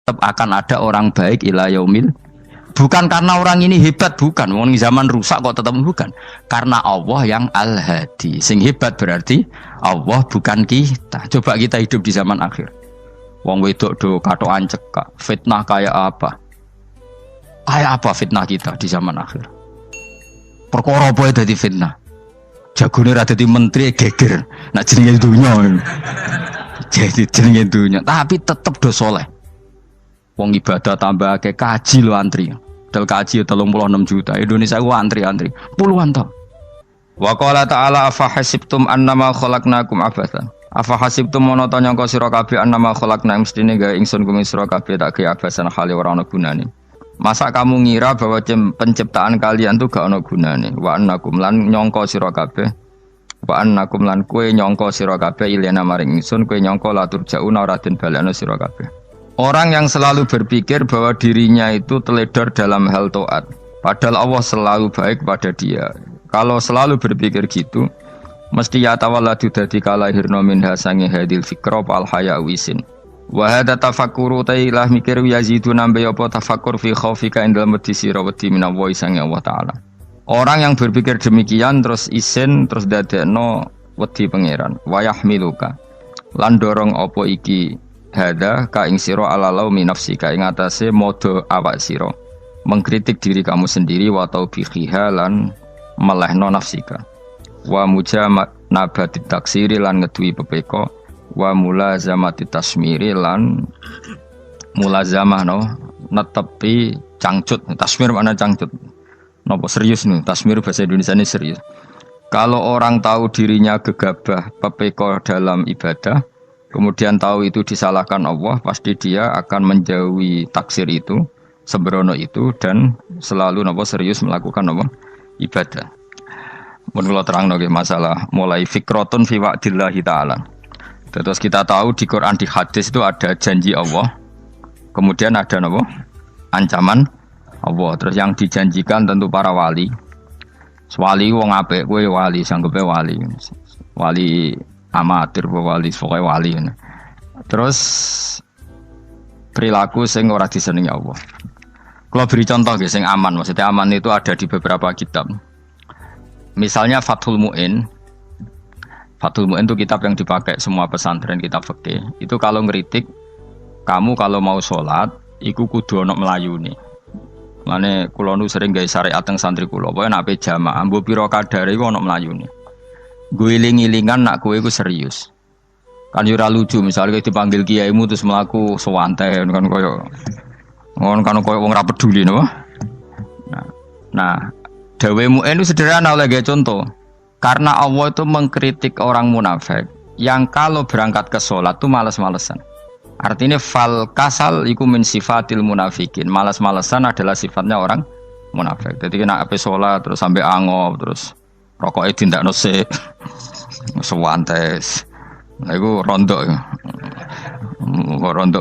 tetap akan ada orang baik ila yaumil. Bukan karena orang ini hebat, bukan. Wong zaman rusak kok tetap bukan. Karena Allah yang Al-Hadi. Sing hebat berarti Allah bukan kita. Coba kita hidup di zaman akhir. Wong wedok do katokan cekak. Fitnah kayak apa? Kayak apa fitnah kita di zaman akhir? Perkara apa dadi fitnah? Jagone ra dadi menteri geger. Nak jenenge dunya. Jadi jenenge dunya, tapi tetep do saleh. Wong ibadah tambah ke kaji lo antri. Dal kaji 36 juta. Indonesia ku antri-antri puluhan tahun. Wa qala ta'ala afa hasibtum annama khalaqnakum abatsan. Afa hasibtum mono ta nyangka sira kabeh annama khalaqna mestine gawe ingsun kuwi sira kabeh tak gawe abasan khali ora ana gunane. Masa kamu ngira bahwa penciptaan kalian tuh gak ana gunane? Wa annakum lan nyangka sira kabeh. Wa annakum lan kowe nyangka sira kabeh ilena maring ingsun kowe nyangka latur jauna ora den balekno sira kabeh. Orang yang selalu berpikir bahwa dirinya itu teledor dalam hal taat, padahal Allah selalu baik pada dia. Kalau selalu berpikir gitu, mesti ya tawalladu dadi kalahirna minha sange hadil fikra al haya wisin. Wa hadza tafakkuru tailah mikir yazidu nambe apa tafakkur fi khaufika indal mati sira wedi minallahi sange Allah taala. Orang yang berpikir demikian terus isin terus dadekno wedi pangeran. Wa yahmiluka lan dorong apa iki hada ka ing sira ala laumi nafsika ing atase modo awak sira mengkritik diri kamu sendiri wa taubihiha lan melehno nafsika wa mujamanabati taksiri lan ngeduwi pepeko wa mulazamati tasmiri lan mulazamah no netepi cangcut. Tasmir mana cangcut napa serius nih tasmir bahasa Indonesia ini serius. Kalau orang tahu dirinya gegabah pepeko dalam ibadah kemudian tahu itu disalahkan Allah, pasti dia akan menjauhi taksir itu, sembrono itu, dan selalu serius melakukan ibadah. Menurut terang masalah mulai fikrotun fi wa'dillahi ta'ala. Terus kita tahu di Quran di hadis itu ada janji Allah, kemudian ada ancaman Allah. Terus yang dijanjikan tentu para wali. Wali wong apik kowe wali, sanggepe wali. Wali amatir wali pokoknya wali. Terus perilaku sing ora disenengi Allah. Kalau beri contoh sing aman, maksudnya aman itu ada di beberapa kitab. Misalnya Fathul Mu'in. Fathul Mu'in itu kitab yang dipakai semua pesantren kitab fikih. Itu kalau ngeritik kamu kalau mau sholat iku kudu ana mlayune. Mane kula nu sering gawe syariat teng santri kula, pokoke nek jamaah mbuh pira kadare iku ana mlayune. Guling-gilingan nak kowe iku serius. Kan yo ora lucu misalnya dipanggil kiaimu terus mlaku sewantai kan koyo wong ora peduli napa. Nah, dawuhmu itu sederhana oleh gawe contoh. Karena Allah itu mengkritik orang munafik yang kalau berangkat ke sholat tuh malas-malesan. Artinya fal kasal iku min sifatil munafikin. Malas-malesan adalah sifatnya orang munafik. Jadi kena ape sholat terus sampai angop terus rokoknya tindak nose sewantes. Nah itu rondok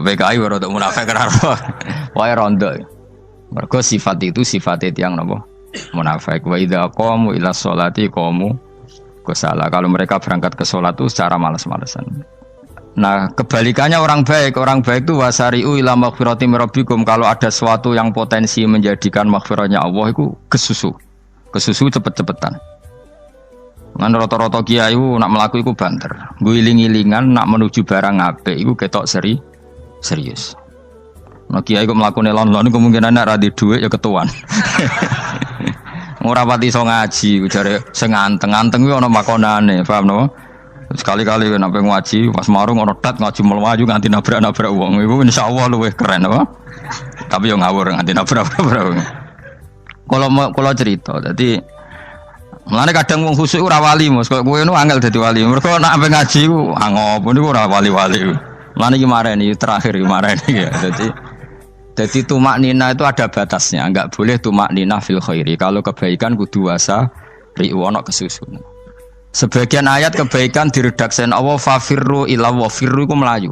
PKI rondok munafik kenapa? Wah rondok. Mergo sifat itu sifatnya yang napa? Munafik. Wa idza qamu ila sholati qamu kusala. Kalau mereka berangkat ke sholat itu secara malas-malesan. Nah kebalikannya orang baik itu wasari'u ila maghfirati mirabbikum. Kalau ada sesuatu yang potensi menjadikan maghfirahnya Allah itu kesusu cepet-cepetan. Ngan rata-rata kiai nak melaku iku banter. Guling-gilingan nak menuju barang apik iku ketok serius. Nah kiai kok mlakune lon-lon kemungkinan nek ra di dhuwit ya ketuan. Ora pati iso ngaji jare sing anteng-anteng kuwi ana makonane, paham napa? Sekali-kali nek ngaji pas marung ana tat ngaji mlayu nganti nabrak-nabrak wong. Iku insyaallah luwih keren apa? Tapi yo ngawur nganti nabrak-nabrak wong. Kalau cerita, jadi mulane kadang wong khusuk ora wali mos, koyo kowe nu angel dadi wali. Mergo nek ampe ngaji ku angop niku ora wali-wali. Mulane iki mareni terakhir iki mareni ya. Jadi tumak nina itu ada batasnya, enggak boleh tumak nina fil khairi. Kalau kebaikan kudu wasa riwana kesusun. Sebagian ayat kebaikan diredaksen Allah fafirru ila wa firru iku melayu.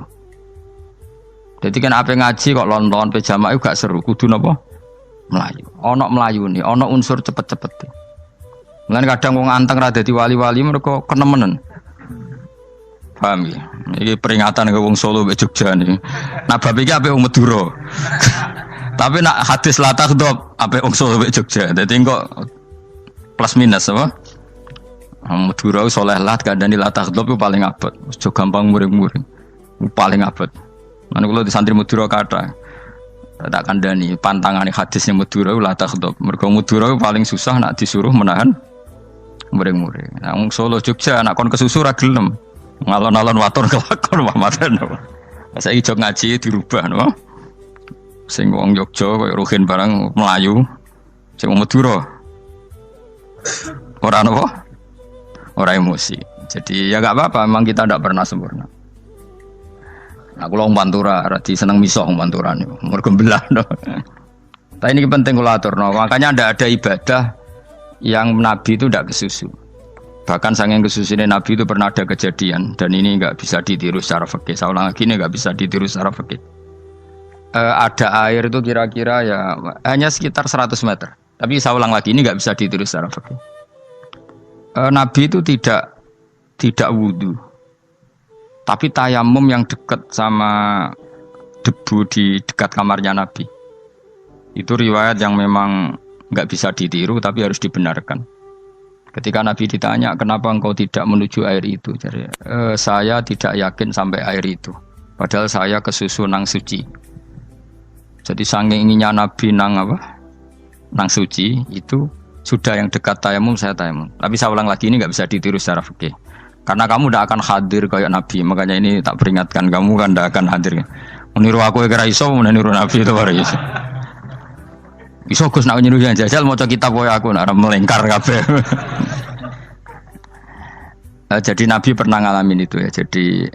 Jadi kan ape ngaji kok lon-lon pe jamaah gak seru, kudu napa? Melayu. Ana melayune, ana unsur cepet-cepet. Mulane kadang wong anteng ra dadi wali-wali mergo kenemenen. Paham ya? Ini peringatan ke wong Solo mbek Jogja nih. Nah bab iki ape wong Madura. Tapi nak hadis la takhdhab ape wong Solo mbek Jogja. Dadi kok plus minus apa? Madura soleh lah kandhani la takhdhab ku paling abot. Aja gampang muring-muring. Paling abot. Lan kula di santri Madura kathah. Tak kandhani pantangane hadisnya Madura la takhdhab. Mergo Madura paling susah nak disuruh menahan muring-muring. Nah wong Solo Jogja nak kon kesusu ra gelem. Ngalon-alon waton kelakon pamatan. Saiki jog ngaji dirubah no. Sing wong Jogja koyo Ruhin barang Melayu. Sing wong Madura ora napa? Ora emosi. Jadi ya enggak apa-apa, memang kita tidak pernah sempurna. Nah, kula wong Pantura radi seneng miso wong Pantura niku. Mergo belah no. Tapi ini penting kula aturno. Makanya ada ibadah yang Nabi itu tidak kesusu. Bahkan saking kesusunya Nabi itu pernah ada kejadian dan ini nggak bisa ditiru secara fikih. Saya ulang lagi ini nggak bisa ditiru secara fikih. Ada air itu kira-kira ya hanya sekitar 100 meter. Tapi saya ulang lagi ini nggak bisa ditiru secara fikih. Nabi itu tidak wudu, tapi tayamum yang dekat sama debu di dekat kamarnya Nabi. Itu riwayat yang memang nggak bisa ditiru tapi harus dibenarkan. Ketika Nabi ditanya, kenapa engkau tidak menuju air itu? Jadi, saya tidak yakin sampai air itu. Padahal saya kesusu nang suci. Jadi saking inginnya Nabi nang apa? Nang suci itu sudah yang dekat tayamum saya tayamum. Tapi saya ulang lagi ini nggak bisa ditiru secara fikih. Karena kamu tidak akan hadir kayak Nabi. Makanya ini tak peringatkan kamu kan tidak akan hadir. Meniru aku kira iso, meniru Nabi itu baru iso. Iso Gus nak nyuruh yang jajal maca kitab koyo aku nak melengkar kabeh. Jadi Nabi pernah ngalamin itu ya. Jadi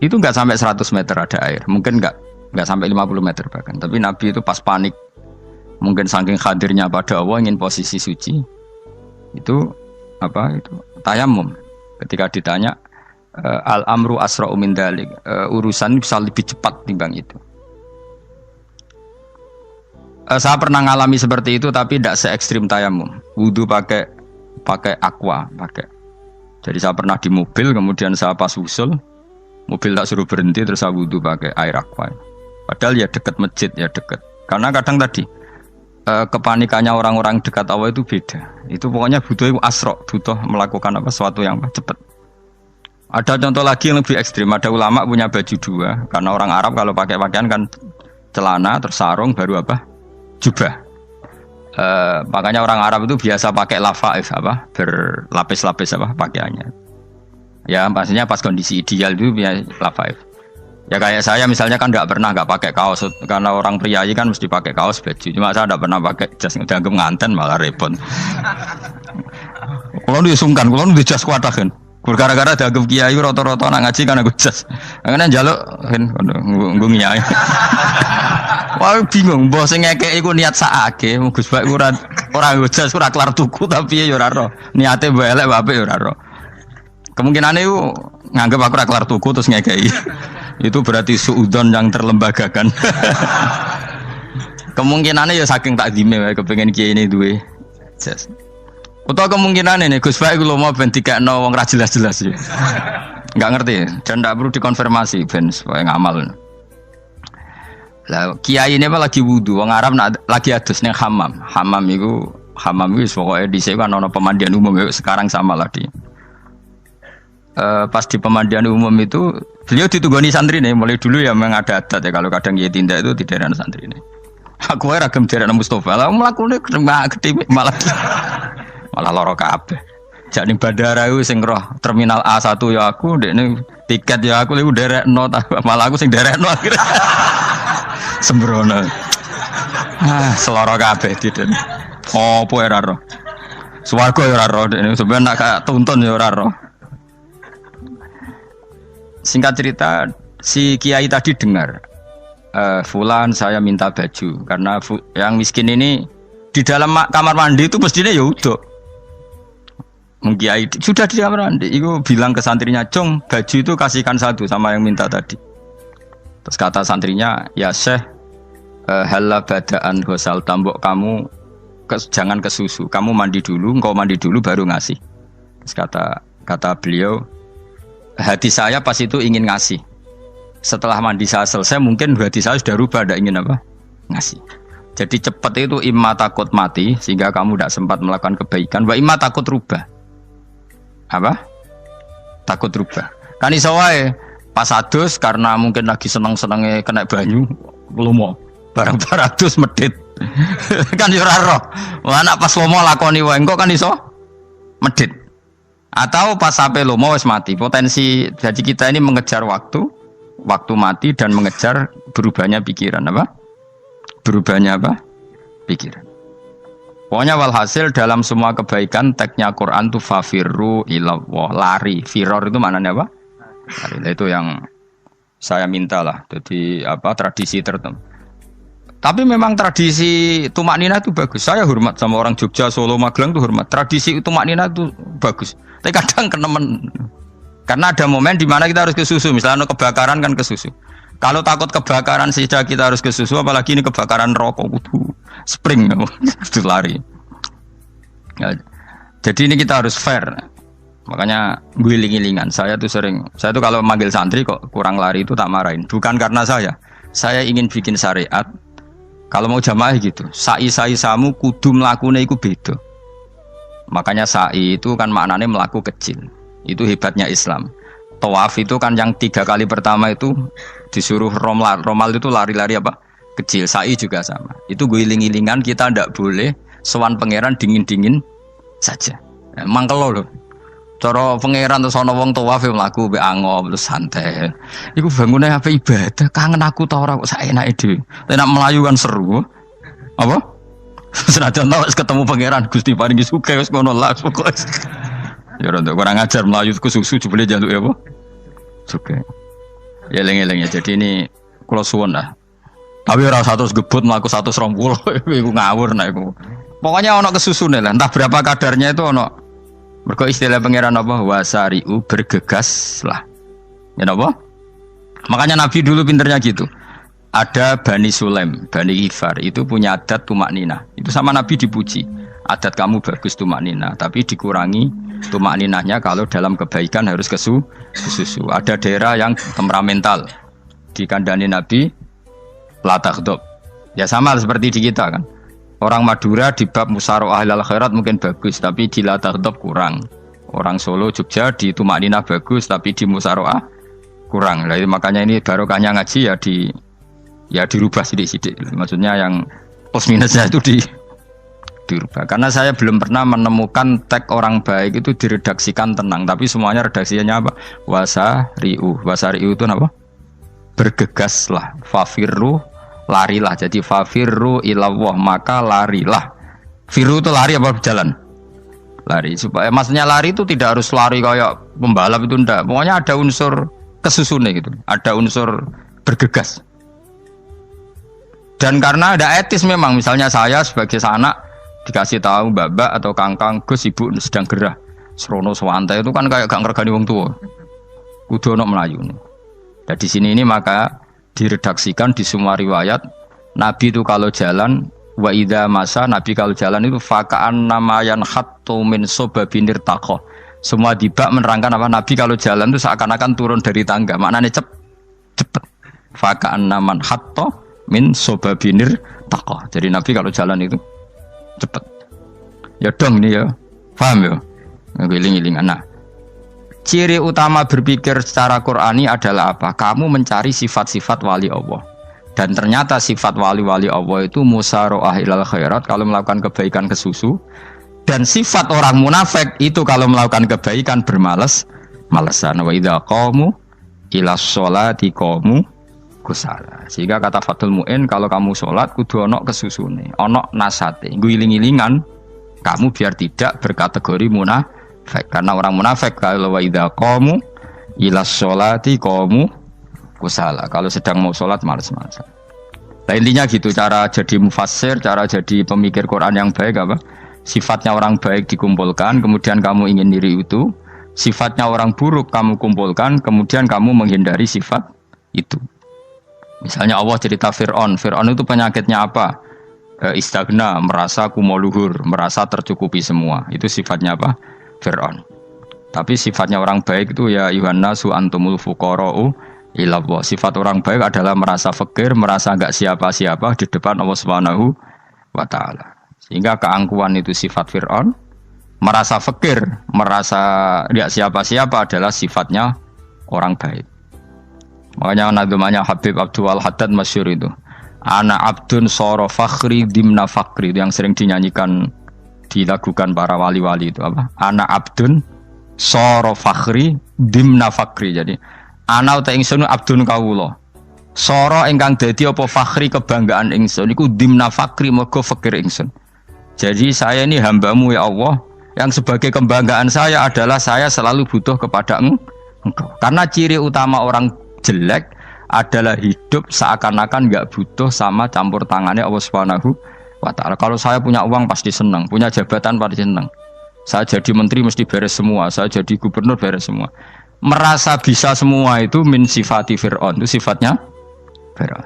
itu enggak sampai 100 meter ada air. Mungkin enggak sampai 50 meter bahkan. Tapi Nabi itu pas panik. Mungkin saking hadirnya pada Allah ingin posisi suci. Itu apa itu? Tayamum. Ketika ditanya al-amru asra'u min dzalik. Urusan bisa lebih cepat timbang itu. Saya pernah ngalami seperti itu tapi tidak se ekstrim tayamum. Wudu pakai aqua, pakai. Jadi saya pernah di mobil kemudian saya pas usul mobil tak suruh berhenti terus saya wudu pakai air aqua. Padahal ya dekat masjid ya dekat. Karena kadang tadi kepanikannya orang-orang dekat Allah itu beda. Itu pokoknya butuh asro, butuh melakukan apa sesuatu yang cepat. Ada contoh lagi yang lebih ekstrim. Ada ulama punya baju dua karena orang Arab kalau pakai pakaian kan celana terus sarung baru apa? Jubah. Makanya orang Arab itu biasa pakai lafaif apa berlapis-lapis apa pakaiannya. Ya pastinya pas kondisi ideal itu biasa lafaif. Ya kayak saya misalnya kan nggak pakai kaos karena orang priayi kan mesti pakai kaos baju. Cuma saya nggak pernah pakai jas dianggap nganten malah repot. Kalau disungkan, kalau di jas kuatah kan. Gara-gara dianggap kiai rata-rata nak ngaji kan aku jas. Karena jaluk kan nggunginya. Wah bingung, bos ngekek iku niat sakake, Gus Bak ora jas ora kelar tuku tapi ya ora ro. Niate elek wae ya ora ro. Kemungkinane iku nganggep aku ora kelar tuku terus ngekeki. Itu berarti suudon yang terlembagakan. Kemungkinannya ya saking takdime wae kepengin kiai ini duwe jas. Utawa kemungkinan ini Gus Bak iku lho mau ben dikekno wong ra jelas-jelas ya. Enggak ngerti dan ndak perlu dikonfirmasi ben supaya ngamal. Lah kiai ini apa lagi wudu, wong Arab lagi adus ning hammam. Hammam itu pokoknya di sini kan ono pemandian umum sekarang sama lah di. Pas di pemandian umum itu beliau ditunggoni santri nih, mulai dulu ya memang ada adat ya kalau kadang dia tindak itu di daerah santri nih. Aku era ragam daerah Mustafa, lah melakukan gede malah loro kabeh. Jadi bandara itu sing roh terminal A1 ya aku, dekne tiket ya aku liu derek no, malah aku sing derek no akhirnya. Sembrono. Seloro kabeh diden. Opo ora ro. Swarga ya ora ro, dekne sampeyan nak kayak tuntun ya ora ro. Singkat cerita, si kiai tadi dengar, Fulan saya minta baju karena yang miskin ini di dalam kamar mandi itu mestinya ya udah. Kiai sudah di kamar mandi, itu bilang ke santrinya, Cong baju itu kasihkan satu sama yang minta tadi. Terus kata santrinya, ya Syekh, halla badaan ghusal tambok kamu jangan ke susu, kamu mandi dulu, engkau mandi dulu baru ngasih. Terus kata beliau, hati saya pas itu ingin ngasih. Setelah mandi saya selesai, mungkin hati saya sudah rubah, tidak ingin apa? Ngasih. Jadi cepat itu imma takut mati, sehingga kamu tidak sempat melakukan kebaikan. Wa imma takut rubah. Apa? Takut rubah. Kan iso wae pas adus karena mungkin lagi seneng-senenge kena banyu, lumo. Barang-barang adus medit. Kan yo ora roh. Wah anak pas lomo lakoni wae engko kan iso medit. Atau pas sampai lomo wis mati. Potensi jadi kita ini mengejar waktu mati dan mengejar berubahnya pikiran apa? Berubahnya apa? Pikiran. Pokoknya walhasil dalam semua kebaikan teksnya Quran tuh fafirru ilallah, lari. Firor itu maknanya apa? Lari. Itu yang saya minta lah. Jadi apa tradisi tertentu. Tapi memang tradisi tumak nina itu bagus. Saya hormat sama orang Jogja, Solo, Magelang tuh hormat. Tradisi tumak nina itu bagus. Tapi kadang kenemen. Karena ada momen di mana kita harus ke susu. Misalnya kebakaran kan ke susu. Kalau takut kebakaran sehingga kita harus ke susu, apalagi ini kebakaran rokok, spring, itu lari. Ya, jadi ini kita harus fair. Makanya guling-gilingan. Saya tuh kalau manggil santri kok kurang lari itu tak marahin. Bukan karena saya ingin bikin syariat. Kalau mau jamaah gitu, sa'i samu kudu mlakune iku beda. Makanya sa'i itu kan maknanya melaku kecil. Itu hebatnya Islam. Tawaf itu kan yang 3 kali pertama itu disuruh romal itu lari-lari apa? Kecil. Sa'i juga sama. Itu guling-gilingan kita ndak boleh sowan pangeran dingin-dingin saja. Mangkel loh. Cara pangeran terus ana wong tawaf mlaku mbek angop terus santai. Iku bangune apa ibadah? Kangen aku ta ora kok saenake dhewe. Nek melayu kan seru. Apa? Senajan tau ketemu pangeran Gusti paringi sugih wis ngono lah pokoke. Ya ora kurang ajar melayu ku susu jebule njaluk ya apa? Oke. Ya eling-eling ya. Jadi ini kula suwun lah. Tapi ora 100 gebut mlaku 120 iku ngawur nek iku. Pokoknya ono kesusune lah. Entah berapa kadarnya itu ono. Mergo istilah pangeran apa? Wasari'u bergegas lah. Ya apa? Makanya Nabi dulu pinternya gitu. Ada Bani Sulaim, Bani Ghifar itu punya adat tumak nina. Itu sama Nabi dipuji. Adat kamu bagus tumak nina, tapi dikurangi tumak ninahnya kalau dalam kebaikan harus ke susu. Ada daerah yang temperamental. Dikandani Nabi la taghdab. Ya sama seperti di kita kan. Orang Madura di bab musyaroah ilal khairat mungkin bagus, tapi di la taghdab kurang. Orang Solo, Jogja di tumak ninah bagus, tapi di musyaroah kurang. Jadi makanya ini barokahnya ngaji ya dirubah sidik-sidik. Maksudnya yang plus minusnya itu dirubah. Karena saya belum pernah menemukan tag orang baik itu diredaksikan tenang, tapi semuanya redaksinya apa? Wasari'u itu apa? Bergegaslah, fafirru, larilah. Jadi fafirru ilallah, maka larilah. Firu itu lari apa berjalan? Lari. Supaya maksudnya lari itu tidak harus lari kayak pembalap itu enggak. Pokoknya ada unsur kesusunnya gitu. Ada unsur bergegas. Dan karena ada etis memang, misalnya saya sebagai anak dikasih tahu mbak atau kangkang Gus ibu sedang gerah serono swantai itu kan kayak gak ngergani wong tua kudu ono melayu nih. Dan di sini ini maka diredaksikan di semua riwayat Nabi itu kalau jalan wa idza masa, Nabi kalau jalan itu fakaan namayan khattu min sobabinir taqo. Semua dibak menerangkan apa Nabi kalau jalan itu seakan-akan turun dari tangga, maknanya cepet. Fakaan naman khattu min sobabinir taqo. Jadi Nabi kalau jalan itu cepet. Ya dong ini ya. Paham ya? Ngiling-ngiling. Nah, ciri utama berpikir secara Qur'ani adalah apa? Kamu mencari sifat-sifat wali Allah. Dan ternyata sifat wali-wali Allah itu musyaroah ilal khairat, kalau melakukan kebaikan ke susu. Dan sifat orang munafik itu kalau melakukan kebaikan bermalas-malesan. Wa idza qamu ila sholati qamu kusala. Sehingga kata Fathul Mu'in, kalau kamu sholat kudu ono kesusune, ono nasate, guling-gilingan kamu biar tidak berkategori munafik. Karena orang munafik kalau wa idza qamu ila sholati qamu kusala. Kalau sedang mau sholat malas-malasan. Nah intinya gitu, cara jadi mufassir, cara jadi pemikir Quran yang baik apa? Sifatnya orang baik dikumpulkan, kemudian kamu ingin diri itu. Sifatnya orang buruk kamu kumpulkan, kemudian kamu menghindari sifat itu. Misalnya Allah cerita Fir'aun itu penyakitnya apa? Istagna, merasa kumoluhur, merasa tercukupi semua. Itu sifatnya apa? Fir'aun. Tapi sifatnya orang baik itu ya yuhannasu antumul fuqara'u ila Allah. Sifat orang baik adalah merasa fakir, merasa enggak siapa-siapa di depan Allah Subhanahu wa taala. Sehingga keangkuhan itu sifat Fir'aun, merasa fakir, merasa enggak siapa-siapa adalah sifatnya orang baik. Makanya nadumanya Habib Abdul Haddad masyhur itu. Ana abdun soro fakhri dimna fakri, itu yang sering dinyanyikan dilakukan para wali-wali itu apa? Ana abdun soro fakhri dimna fakri. Jadi ana uta ingsun abdun kawula. Soro ingkang dadi apa fakhri kebanggaan ingsun iku dimna fakri mergo fakir ingsun. Jadi saya ini hambamu ya Allah, yang sebagai kebanggaan saya adalah saya selalu butuh kepada Engkau. Karena ciri utama orang jelek adalah hidup seakan-akan enggak butuh sama campur tangannya Allah Subhanahu wa taala. Kalau saya punya uang pasti senang, punya jabatan pasti senang. Saya jadi menteri mesti beres semua, saya jadi gubernur beres semua. Merasa bisa semua itu min sifati Fir'aun, itu sifatnya Fir'aun.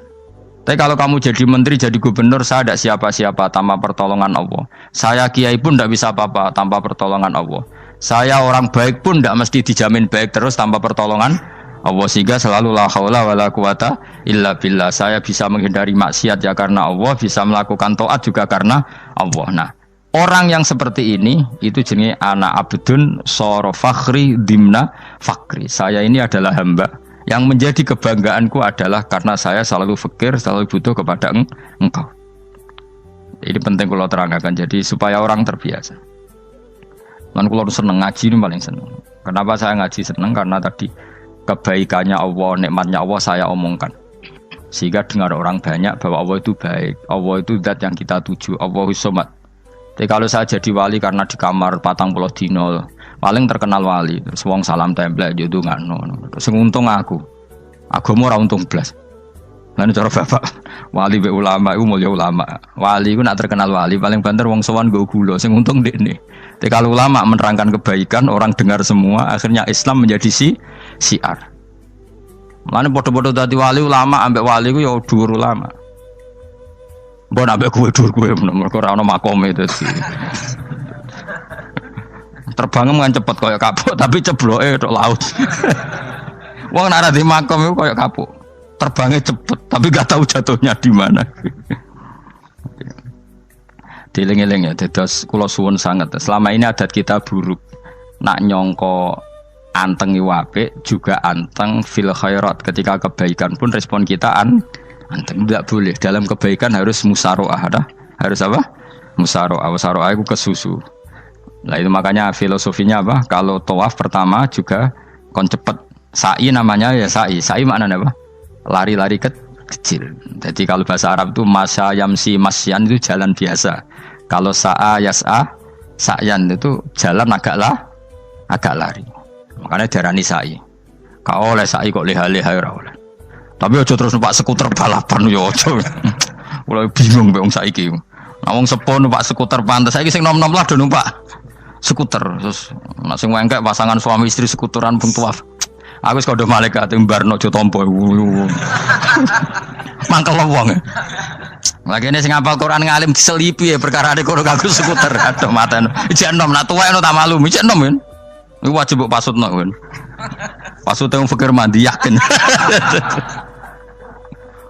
Tapi kalau kamu jadi menteri, jadi gubernur, saya tidak siapa-siapa tanpa pertolongan Allah. Saya kiai pun tidak bisa apa-apa tanpa pertolongan Allah. Saya orang baik pun tidak mesti dijamin baik terus tanpa pertolongan Allah, sehingga selalu la haula wala quwata illa billah. Saya bisa menghindari maksiat ya karena Allah, bisa melakukan taat juga karena Allah. Nah, orang yang seperti ini itu jenis ana abdun soro fakhri dimna fakri. Saya ini adalah hamba yang menjadi kebanggaanku adalah karena saya selalu fakir, selalu butuh kepada Engkau. Ini penting kalau terangkan, jadi supaya orang terbiasa. Dan kalau seneng ngaji ini paling seneng. Kenapa saya ngaji seneng? Karena tadi kebaikannya Allah, nikmatnya Allah saya omongkan. Sehingga dengar orang banyak bahwa Allah itu baik. Allah itu zat yang kita tuju. Allahus Somad. Jadi kalau saya jadi wali karena di kamar 40 dino, paling terkenal wali. Terus wong salam template yo ndongakno. Terus untung aku. Agama ora untung blas. Lan cara bapak wali be ulama iku mulya ulama. Wali iku nak terkenal wali paling banter wong sowan nggo gula sing untung ndekne. Tapi kalau ulama menerangkan kebaikan, orang dengar semua, akhirnya Islam menjadi siar. Mulane padha-padha dadi wali ulama ambek wali ku ya dhuwur ulama. Mbok ambek kowe dhuwur kowe mergo ora ono makome dadi. Terbangem kan cepet kaya kapuk tapi cebloke tok laut. Wong nek ora di makom iku kaya kapuk. Terbangnya cepet tapi gak tahu jatuhnya di mana. Dieling-eling ya, dados kula suwun sangat. Selama ini adat kita buruk. Nak nyongko anteng apik juga anteng fil khairat. Ketika kebaikan pun respon kita anteng, tidak boleh. Dalam kebaikan harus musaroah, harus apa? Musaroah. Musaroah itu kesusu. Nah itu makanya filosofinya apa? Kalau tawaf pertama juga kon cepet. Sa'i namanya ya sa'i. Sa'i maknanya apa? Lari-lari kecil. Jadi kalau bahasa Arab itu masya yamsi masyan itu jalan biasa. Kalau sa'a yas'a sa'yan itu jalan agak lari. Makanya darani sa'i. Kau oleh sa'i kok leha-leha ora oleh. Tapi aja terus numpak skuter balapan yo aja. Mulai bingung mbek wong saiki. Nah wong sepo numpak skuter pantes saiki sing nom-nom lah do numpak skuter. Terus nek sing wengkek pasangan suami istri skuteran pun tuaf. Aku wis kodho malaikat mbarno aja tampa. Mangkel wong. Lagi ini sing hafal Quran ngalim diselipi ya perkara ada kono kanggo skuter. Aduh maten. Ijek enom nak tuwek eno tak malu. Ijek enom kan. Iku wajib mbok pasutno kan. Pasut yang fikir mandi yakin.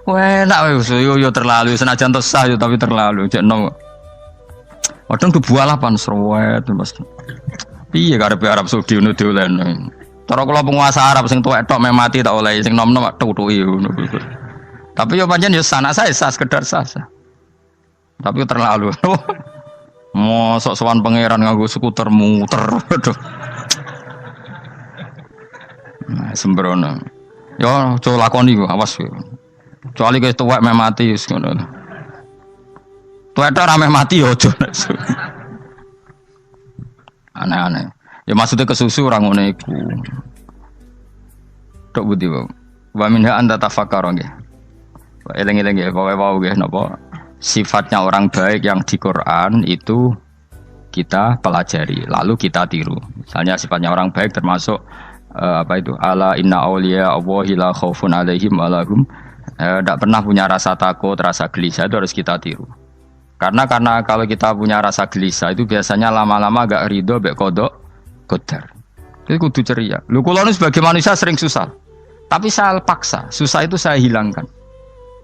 Wah, enak wis yo terlalu senajan to sah yo tapi terlalu. Ijek enom. Wadon kebualapan serwet Mas. Piye karepe Arab Saudi ngono diolehno. Cara kula penguasa Arab sing tuwek tok meh mati tak oleh sing nom-nom tak tutuki ngono. Tapi yo pancen yo sana saya sah sekedar sah. Tapi terlalu. Mosok sowan pangeran nganggo skuter muter. Aduh. Nah, sembrono. Yo coba lakoni kok awas kowe. Kecuali kowe tuwek meh mati wis ngono. Tuwek tok ora meh mati yo aja. Aneh-aneh. Ya maksudnya kesusu orang ngono iku. Tok budi wae. Wa minha anta tafakkar nggih. Eleng-eleng ya, bawa-bawa nggih napa? Sifatnya orang baik yang di Quran itu kita pelajari, lalu kita tiru. Misalnya sifatnya orang baik termasuk apa itu? Ala inna auliya Allahi la khaufun alaihim wa lahum tidak pernah punya rasa takut, rasa gelisah, itu harus kita tiru. Karena kalau kita punya rasa gelisah itu biasanya lama-lama agak ridho, agak kodok, qadar. Itu kudu ceria. Lho kula nu sebagai manusia sering susah. Tapi saya paksa, susah itu saya hilangkan.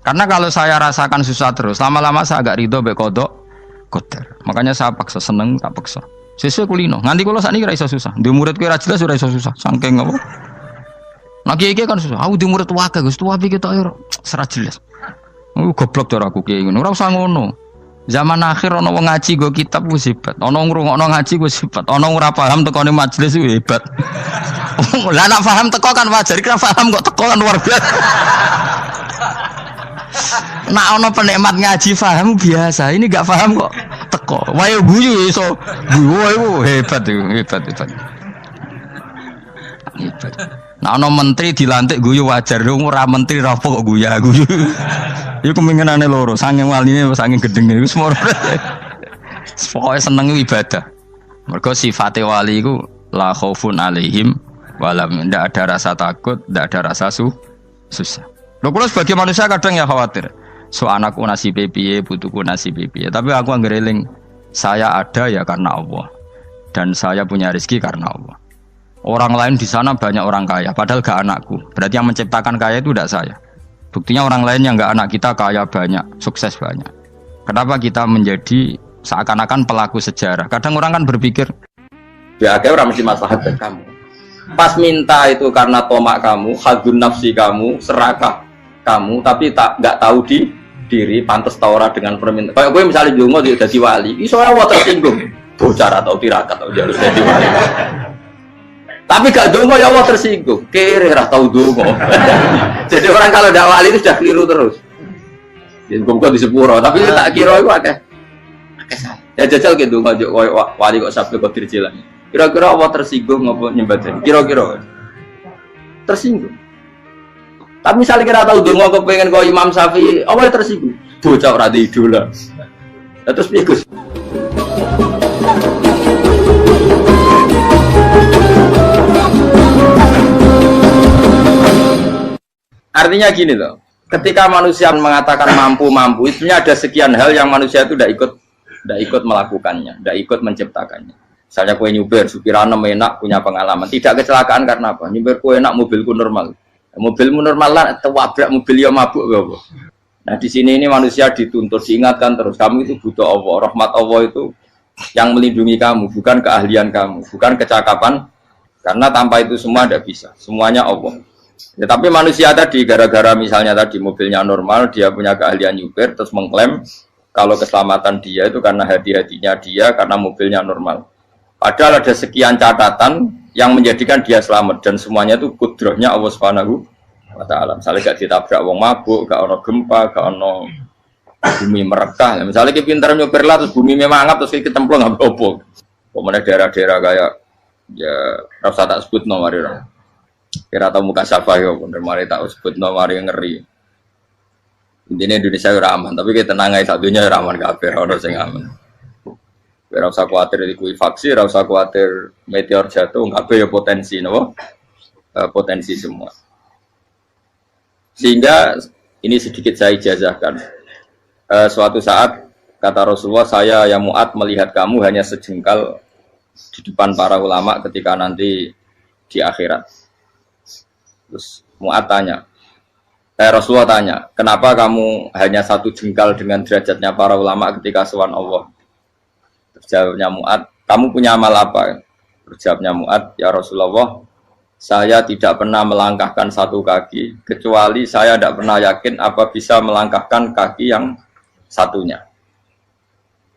Karena kalau saya rasakan susah terus, lama-lama saya agak ridho mbek kodok kotor. Makanya saya paksa, seneng tak paksa. Sesuai kulino. Nganti kula sakniki ra iso susah. Di murid kowe ra jelas ora iso susah. Saking apa? Nah kiai kan susah. Aku di murid wae Gus, tuwa iki ketok ora serat jelas. Goblok cara aku kiai ngono. Ora usah ngono. Zaman akhir ana wong ngaji go kitab wis hebat. Ana ngrungokno ngaji wis hebat. Ana ora paham tekone majelis wis hebat. Lah nek paham teko kan wajar, kira paham kok teko kan luar biasa. Nek ana penikmat ngaji paham biasa, ini enggak paham kok teko. Wae guyu iso. Guyu hebat itu, hebat. Hebat. Nek ana menteri dilantik guyu wajar, ora menteri ra kok guyu. Iku kemungkinane loro, saking waline saking gedenge iku semua. Pokoke seneng ibadah. Mergo sifate wali iku la khaufun alaihim walam, ndak ada rasa takut, ndak ada rasa susah. Lho kula sebagai manusia kadang ya khawatir. So anakku nasibe piye, putuku nasibe piye. Tapi aku anggereling saya ada ya karena Allah. Dan saya punya rezeki karena Allah. Orang lain di sana banyak orang kaya, padahal gak anakku. Berarti yang menciptakan kaya itu tidak saya. Buktinya orang lain yang gak anak kita kaya banyak, sukses banyak. Kenapa kita menjadi seakan-akan pelaku sejarah? Kadang orang kan berpikir, ya kayak orang mesti maslahat buat kamu. Pas minta itu karena tomak kamu, hadun nafsi kamu, serakah kamu, tapi nggak tahu diri, pantas taura dengan permintaan. Kayak gue misalnya jongo jadi wali, iso Allah tersinggung, bocah atau tirakat atau harus jadi wali. Tapi gak dongo ya Allah tersinggung, kere rah tahu dongo. Jadi orang kalau tidak wali itu sudah keliru terus. Jadi gue di sepuro, tapi tak kira itu akeh. Ya jajal gitu ngajak wali kok sabtu kok dirjilan. Kira-kira Allah tersinggung ngapa nyembah? Kira-kira tersinggung. Tapi misalnya kira tahu dongo kepengen kau Imam Syafi'i, Allah tersinggung. Bocah ora di idola. Terus piye Gus? Artinya gini loh, ketika manusia mengatakan mampu, itunya ada sekian hal yang manusia itu tidak ikut melakukannya, tidak ikut menciptakannya. Misalnya kue nyuber, supiranem enak, punya pengalaman, tidak kecelakaan karena apa? Nyuber kue enak, mobilku normal, mobilmu normal lah, tewabrak mobil yang mabuk, apa? Nah di sini ini manusia dituntut, diingatkan terus, kamu itu butuh Allah, rahmat Allah itu yang melindungi kamu, bukan keahlian kamu, bukan kecakapan, karena tanpa itu semua tidak bisa, semuanya Allah. Ya, tapi manusia tadi gara-gara misalnya tadi mobilnya normal, dia punya keahlian nyupir, terus mengklaim kalau keselamatan dia itu karena hati-hatinya dia, karena mobilnya normal. Padahal ada sekian catatan yang menjadikan dia selamat dan semuanya itu kudrahnya Allah Subhanahu wa Ta'ala. Misalnya gak ditabrak wong mabuk, gak ono gempa, gak ono bumi merekah. Misalnya kita pintar nyupir lah, terus bumi memangap, terus kita templung nggak apa-apa. Kemudian daerah-daerah kayak ya rasa tak sebut nomor orang. Kira tahu muka siapa ya, bener mari tak sebut nomor yang ngeri. Intinya Indonesia ora aman, tapi kita tenang aja satunya ora aman kabeh, ora sing aman. Ora usah kuwatir likuifaksi, ora usah kuwatir meteor jatuh, kabeh ya potensi napa? Potensi semua. Sehingga ini sedikit saya ijazahkan. Suatu saat kata Rasulullah, saya ya Mu'ad melihat kamu hanya sejengkal di depan para ulama ketika nanti di akhirat. Terus Mu'ad tanya, Rasulullah tanya, kenapa kamu hanya satu jengkal dengan derajatnya para ulama ketika sowan Allah? Terjawabnya Mu'ad, kamu punya amal apa? Terjawabnya Mu'ad, ya Rasulullah, saya tidak pernah melangkahkan satu kaki, kecuali saya tidak pernah yakin apa bisa melangkahkan kaki yang satunya.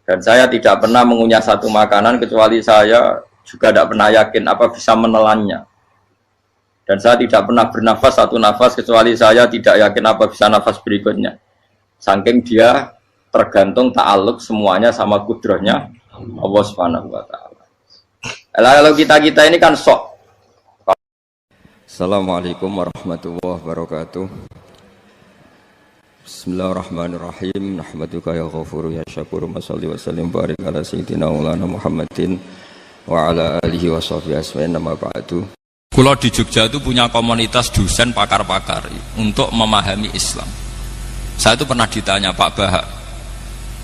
Dan saya tidak pernah mengunyah satu makanan, kecuali saya juga tidak pernah yakin apa bisa menelannya. Dan saya tidak pernah bernafas satu nafas kecuali saya tidak yakin apa bisa nafas berikutnya. Saking dia tergantung ta'aluk semuanya sama kudrahnya Allah Subhanahu wa Ta'ala. Kalau kita ini kan sok. Assalamualaikum warahmatullahi wabarakatuh. Bismillahirrahmanirrahim. Nahmaduka ya ghafuru ya syakuru. Mashalli wa sallim barik ala sayyidina maulana Muhammadin wa ala alihi wa sahbihi asma'in nama ba'du. Kulo di Jogja itu punya komunitas dosen pakar-pakar untuk memahami Islam. Saya itu pernah ditanya, Pak Bahak,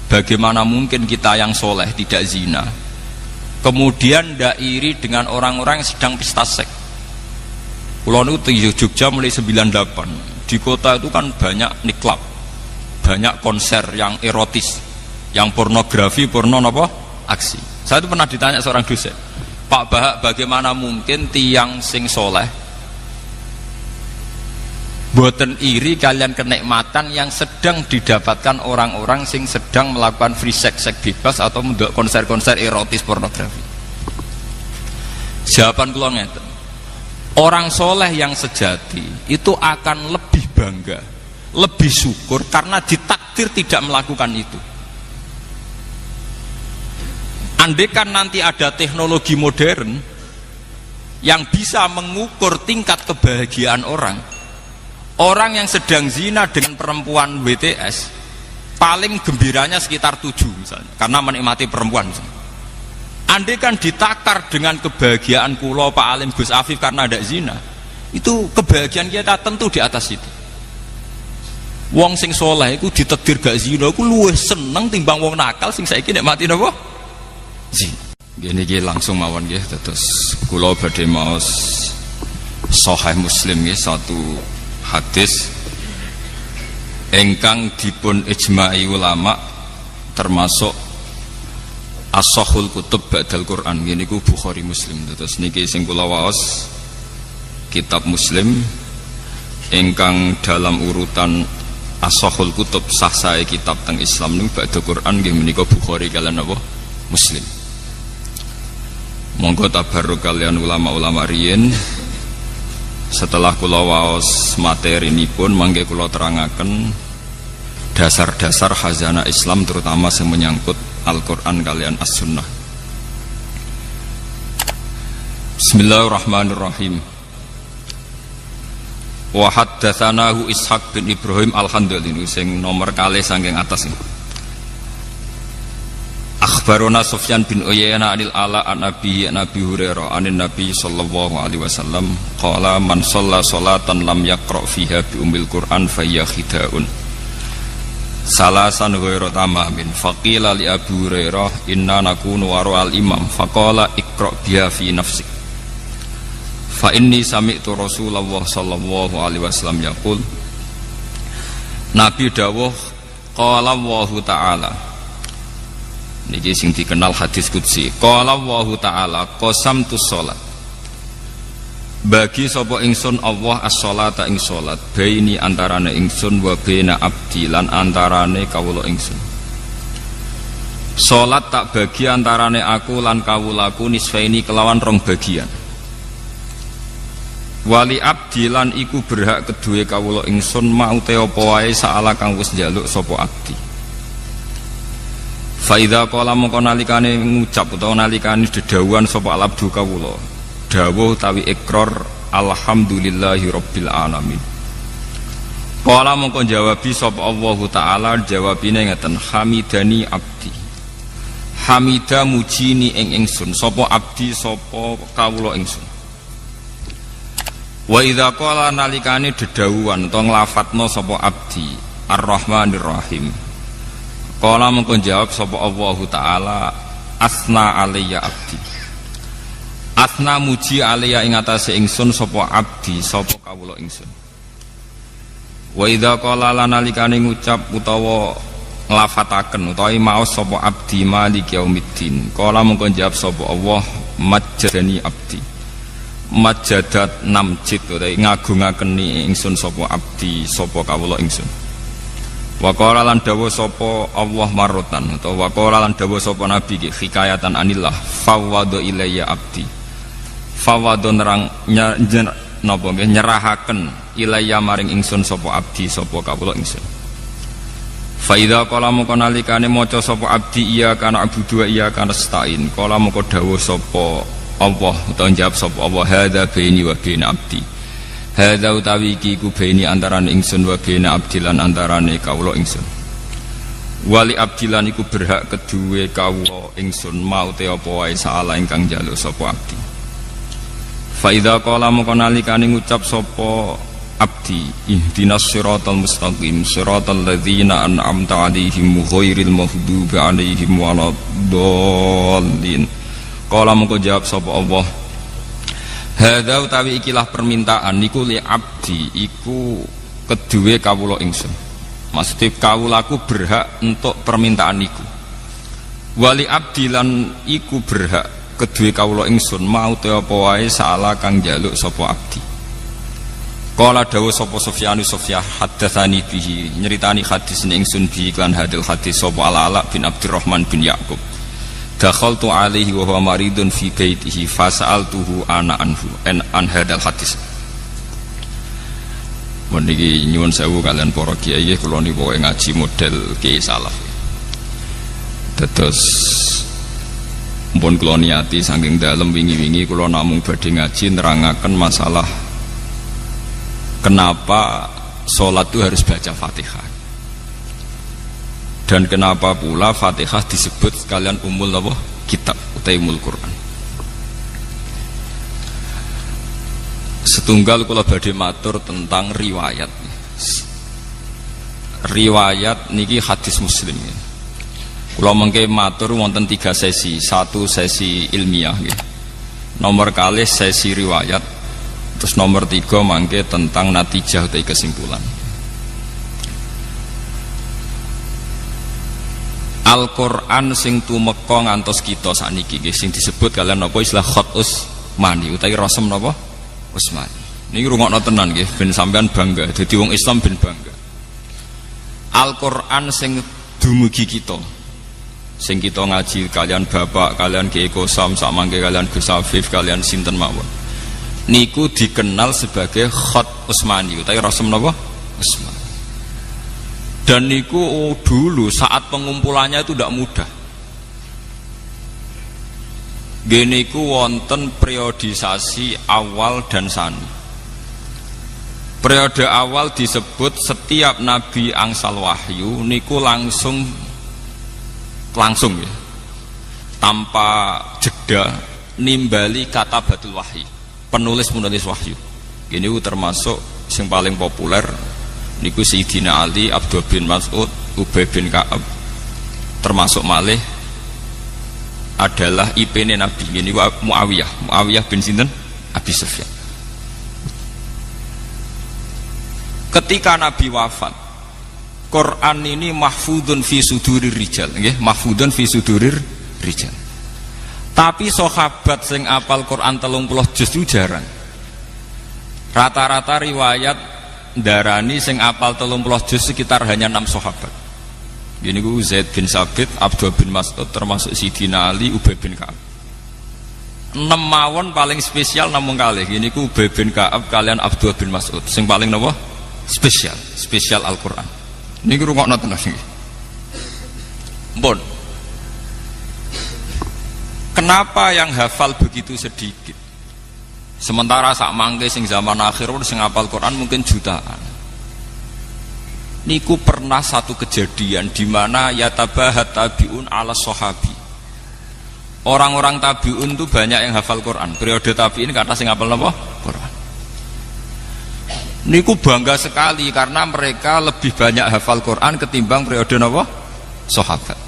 bagaimana mungkin kita yang soleh tidak zina? kemudian ndak iri dengan orang-orang yang sedang pesta seks. Kulo niku di Jogja mulai 98. Di kota itu kan banyak niklab, banyak konser yang erotis, yang pornografi, porno apa? Aksi. Saya itu pernah ditanya seorang dosen, Pak Bahak, bagaimana mungkin tiang sing soleh boten iri kalian kenikmatan yang sedang didapatkan orang-orang sing sedang melakukan free sex, seks bebas atau konser-konser erotis pornografi? Jawaban kula ngeten. Orang soleh yang sejati itu akan lebih bangga, lebih syukur karena ditakdir tidak melakukan itu. Andaikan nanti ada teknologi modern yang bisa mengukur tingkat kebahagiaan orang, orang yang sedang zina dengan perempuan WTS paling gembiranya sekitar 7 misalnya, karena menikmati perempuan misalnya. Andai kan ditakar dengan kebahagiaan kulo Pak Alim Gus Afif karena ada zina, itu kebahagiaan kita tentu di atas itu. Wong sing soleh itu ditakdir gak zina, aku luwih seneng timbang wong nakal sing saiki nek mati napa? Zina. Gini langsung mawon nggih, terus kulo badhe maos Sahih Muslim nggih, satu hadis ingkang dipun ijma'i ulama termasuk as-sahul kutub ba'dal Quran. Gini ku Bukhari Muslim. Terus niki sing kula waos kitab Muslim ingkang dalam urutan as-sahul kutub sah sae kitab teng Islam niku ba'dal Quran nggih menika Bukhari kalian apa? Muslim. Monggo tabarruk kalian ulama-ulama riyin. Setelah kula waos materi nipun mangke kula terangaken dasar-dasar khazanah Islam terutama yang menyangkut Al-Quran kalian As-Sunnah. Bismillahirrahmanirrahim. Wa haddatsanahu Ishaq bin Ibrahim Al-Handali sing nomor kalih saking atas ini. Akhbarona Sufyan bin Uyainah anil Ala an Nabi Hurairah anin Nabi sallallahu alaihi wasallam qala man shalla sholatan lam yaqra fiha bi ummil Qur'an fa hiya khida'un. Salasan ghairu tamamin faqila li Abu Hurairah inna nakunu wara al-imam faqala iqra biha fi nafsik fa inni sami'tu Rasulullah sallallahu alaihi wasallam yaqul. Nabi dawuh qala Allahu ta'ala, niki sing dikenal hadis qudsi, qala Allahu ta'ala qasamtus shalat, bagi sapa ingsun Allah as-sholata ing salat baini antarane ingsun wa baina abdi lan antarane kawula ingsun. Salat tak bagi antarane aku lan kawulaku nisfaini kelawan rong bagian. Wali abdi lan iku berhak kedue kawula ingsun mau te apa wae saala kang wis njaluk sapa abdi. Fa idza qala mongko nalikane ngucap utawa nalikane dedawuhan sapa abdu kawula dawuh tawi ikrar alhamdulillahi rabbil alamin. Qala mongko jawabi sapa Allah taala jawabine ngeten hamidani abdi. Hamida mujini ing ingsun sapa abdi sapa kawula ingsun. Wa idza qala nalikane dedawuhan utawa nglafatna sapa abdi arrahmanir rahim. Qala mongko jawab sapa Allah taala asna alayya abdi. Asna muji alaiya ing atase ingsun sapa abdi sapa kawula ingsun. Wa idza qala lanalikane ngucap utawa nglafataken utawa maos sapa abdi maliki yaumiddin. Qala mongko jawab sapa Allah majjadani abdi. Majjadat namjid utawa ngagungakeni ingsun sapa abdi sapa kawula ingsun. Wa qala lan dawuh sapa Allah marrotan utawa wa qala lan dawuh sapa nabi ki hikayatan anillah fawwadu ilayya abdi. Fawadon nerang napa nggih nyerahaken ilayya maring ingsun sapa abdi sapa kawula ingsun. Fa idza qala mongko nalikane maca sapa abdi iya kana abudu wa iya kana stain qala mongko dawuh sapa Allah utawa jawab sapa Allah hadza baini wa baina abdi. Hadza utawi iki ku baini antarane ingsun wa baina abdi lan antarane kawula ingsun. Wali abdi lan iku berhak kedue kawula ingsun mau te apa wae saala ingkang njaluk sapa abdi. Fa idza qala mongko nalikane ngucap sapa abdi ihdinas siratal mustaqim siratal ladzina an'amta 'alaihim ghairil maghdubi 'alaihim waladdallin Qala mengko jawab sapa Allah, hadza utawi ikilah permintaan niku li abdi iku kedue kawula ingsun. Maksudnya kawulaku berhak untuk permintaan niku. Wali abdi lan iku berhak kedue kawula ingsun mau te apa wae saala kang njaluk sapa abdi. Qala dawuh sapa Sufyan haddatsani bihi nyeritani hadis ning ingsun bi kan hadil hadis sapa Ala bin Abdurrahman bin Yaqub. Dakhaltu alaihi wa huwa maridun fi baitihi fasa'altuhu ana anhu an hadal hadis. Meniki nyuwun sewu kalian para kiai kula niku ngaji model kiai salaf. Terus mpun kula niati saking dalem wingi-wingi kula namung badhe ngaji nerangaken masalah kenapa sholat itu harus baca Fatihah dan kenapa pula Fatihah disebut sekalian umul apa? Kitab utai umul Quran. Setunggal kula badhe matur tentang riwayat. Riwayat niki hadis Muslim. Kula mengke matur wonten 3 sesi. 1 sesi ilmiah nggih. Nomor kalih sesi riwayat. Terus nomor 3 mangke tentang natijah atau kesimpulan. Al-Qur'an sing tumeka ngantos kita sakniki nggih sing disebut kalian napa istilah khat Utsmani utawi rasem napa Utsmani. Niki rungokno tenan nggih ben sampean bangga dadi wong Islam ben bangga. Al-Qur'an sing dumugi kita. Sing kita ngaji kalian bapak, kalian Kiai Kosam, samangke kalian Gus Afif, kalian sinten mawon. Niku dikenal sebagai khat Utsmani utawi rasem napa Utsmani. Dan niku dulu saat pengumpulannya itu tidak mudah. Geniku wonten periodisasi awal dan sani. Periode awal disebut setiap nabi angsal wahyu niku langsung ya, tanpa jeda nimbali kata batul wahyu, penulis wahyu. Gini termasuk yang paling populer niku Sayyidina Ali, Abdul bin Mas'ud, Ubay bin Ka'ab, termasuk malih adalah IP-ne Nabi. Ini Muawiyah bin sinten? Abi Sufyan. Ketika Nabi wafat, Quran ini mahfudun fi sudurir rijal, nggih, mahfudun fi sudurir rijal. Tapi sahabat sing apal Quran 30 juz jarang. Rata-rata riwayat darani sing apal 30 juz sekitar hanya 6 sahabat. Gini ku Zaid bin Sabit, Abdul bin Mas'ud, termasuk Sidina Ali, Ubay bin Ka'ab. 6 mawon paling spesial namung kalih. Gini ku Ubay bin Ka'ab kalian Abdul bin Mas'ud. Sing paling napa? Spesial Al-Qur'an. Niki rungokno tenan iki. Mbon. Kenapa yang hafal begitu sedikit? Sementara sak mangke sing zaman akhir sing hafal Quran mungkin jutaan. Niku pernah satu kejadian di mana yatabahat tabiun ala sahabi. Orang-orang tabiun itu banyak yang hafal Quran. Periode tabiin kata sing hafal napa? Quran. Niku bangga sekali karena mereka lebih banyak hafal Quran ketimbang periode napa? Sahabat.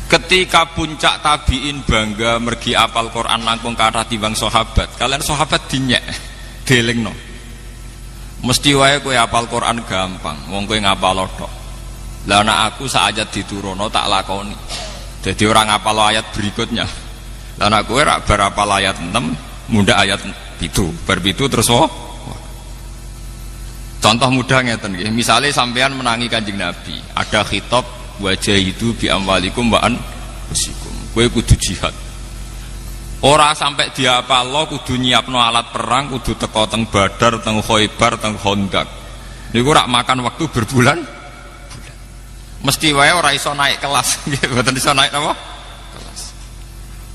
Ketika puncak tabiin bangga mergi apal Quran langkung kata timbang sahabat, kalian sahabat dinyek, delingno. Mesti wae kowe apal Quran gampang, wong kowe ngapal tok. Lah nek aku sak ayat diturono tak lakoni. Jadi orang apal ayat berikutnya. Lah nek kowe rak bar apal ayat 6, munda ayat 7, bar 7 terus contoh mudah ngeten nggih. Misale sampean menangi Kanjeng Nabi, ada khitab wajah itu bi amwalikum wa anfusikum. Kowe kudu jihad. Ora sampai diapalo kudu nyiapno alat perang, kudu teko teng Badar, teng Khaibar, teng Khandaq. Niku rak makan waktu berbulan. Mesti wae ora iso naik kelas nggih, mboten iso naik apa? Kelas.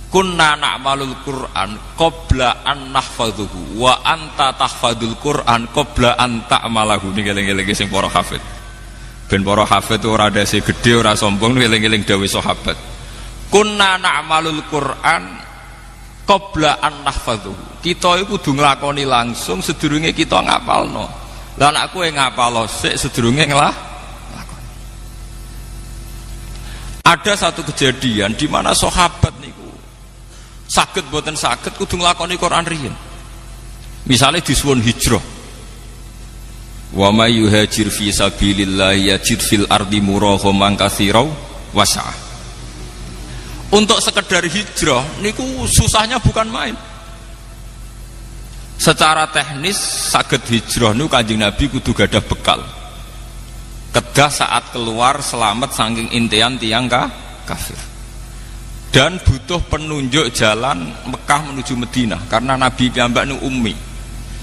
Kunna na'malul Qur'an qabla an nahfadhuhu wa anta tahfadul Qur'an qabla an ta'malahu. Niki eling-eling sing para hafid. Ben para hafid ora dase gedhe ora sombong eling-eling dawuh sahabat. Kunna na'malul Qur'an qabla an nahfadhuhu. Kita iku kudu nglakoni langsung sedurunge kita ngapalno. Lah nek kowe ngapalo sik sedurunge lakoni. Ada satu kejadian di mana sahabat niku saged boten saged kudu nglakoni Quran riyen. Misalnya disuwun hijrah. Wa may yuhajir fi sabilillah yajid fil ardi muraghaman katsira wasa'ah. Untuk sekedar hijrah niku susahnya bukan main. Secara teknis saged hijrah niku Kanjeng Nabi kudu gadah bekal. Kedah saat keluar selamat saking intian tiang kafir. Dan butuh penunjuk jalan Mekah menuju Madinah karena Nabi piyambak niku ummi.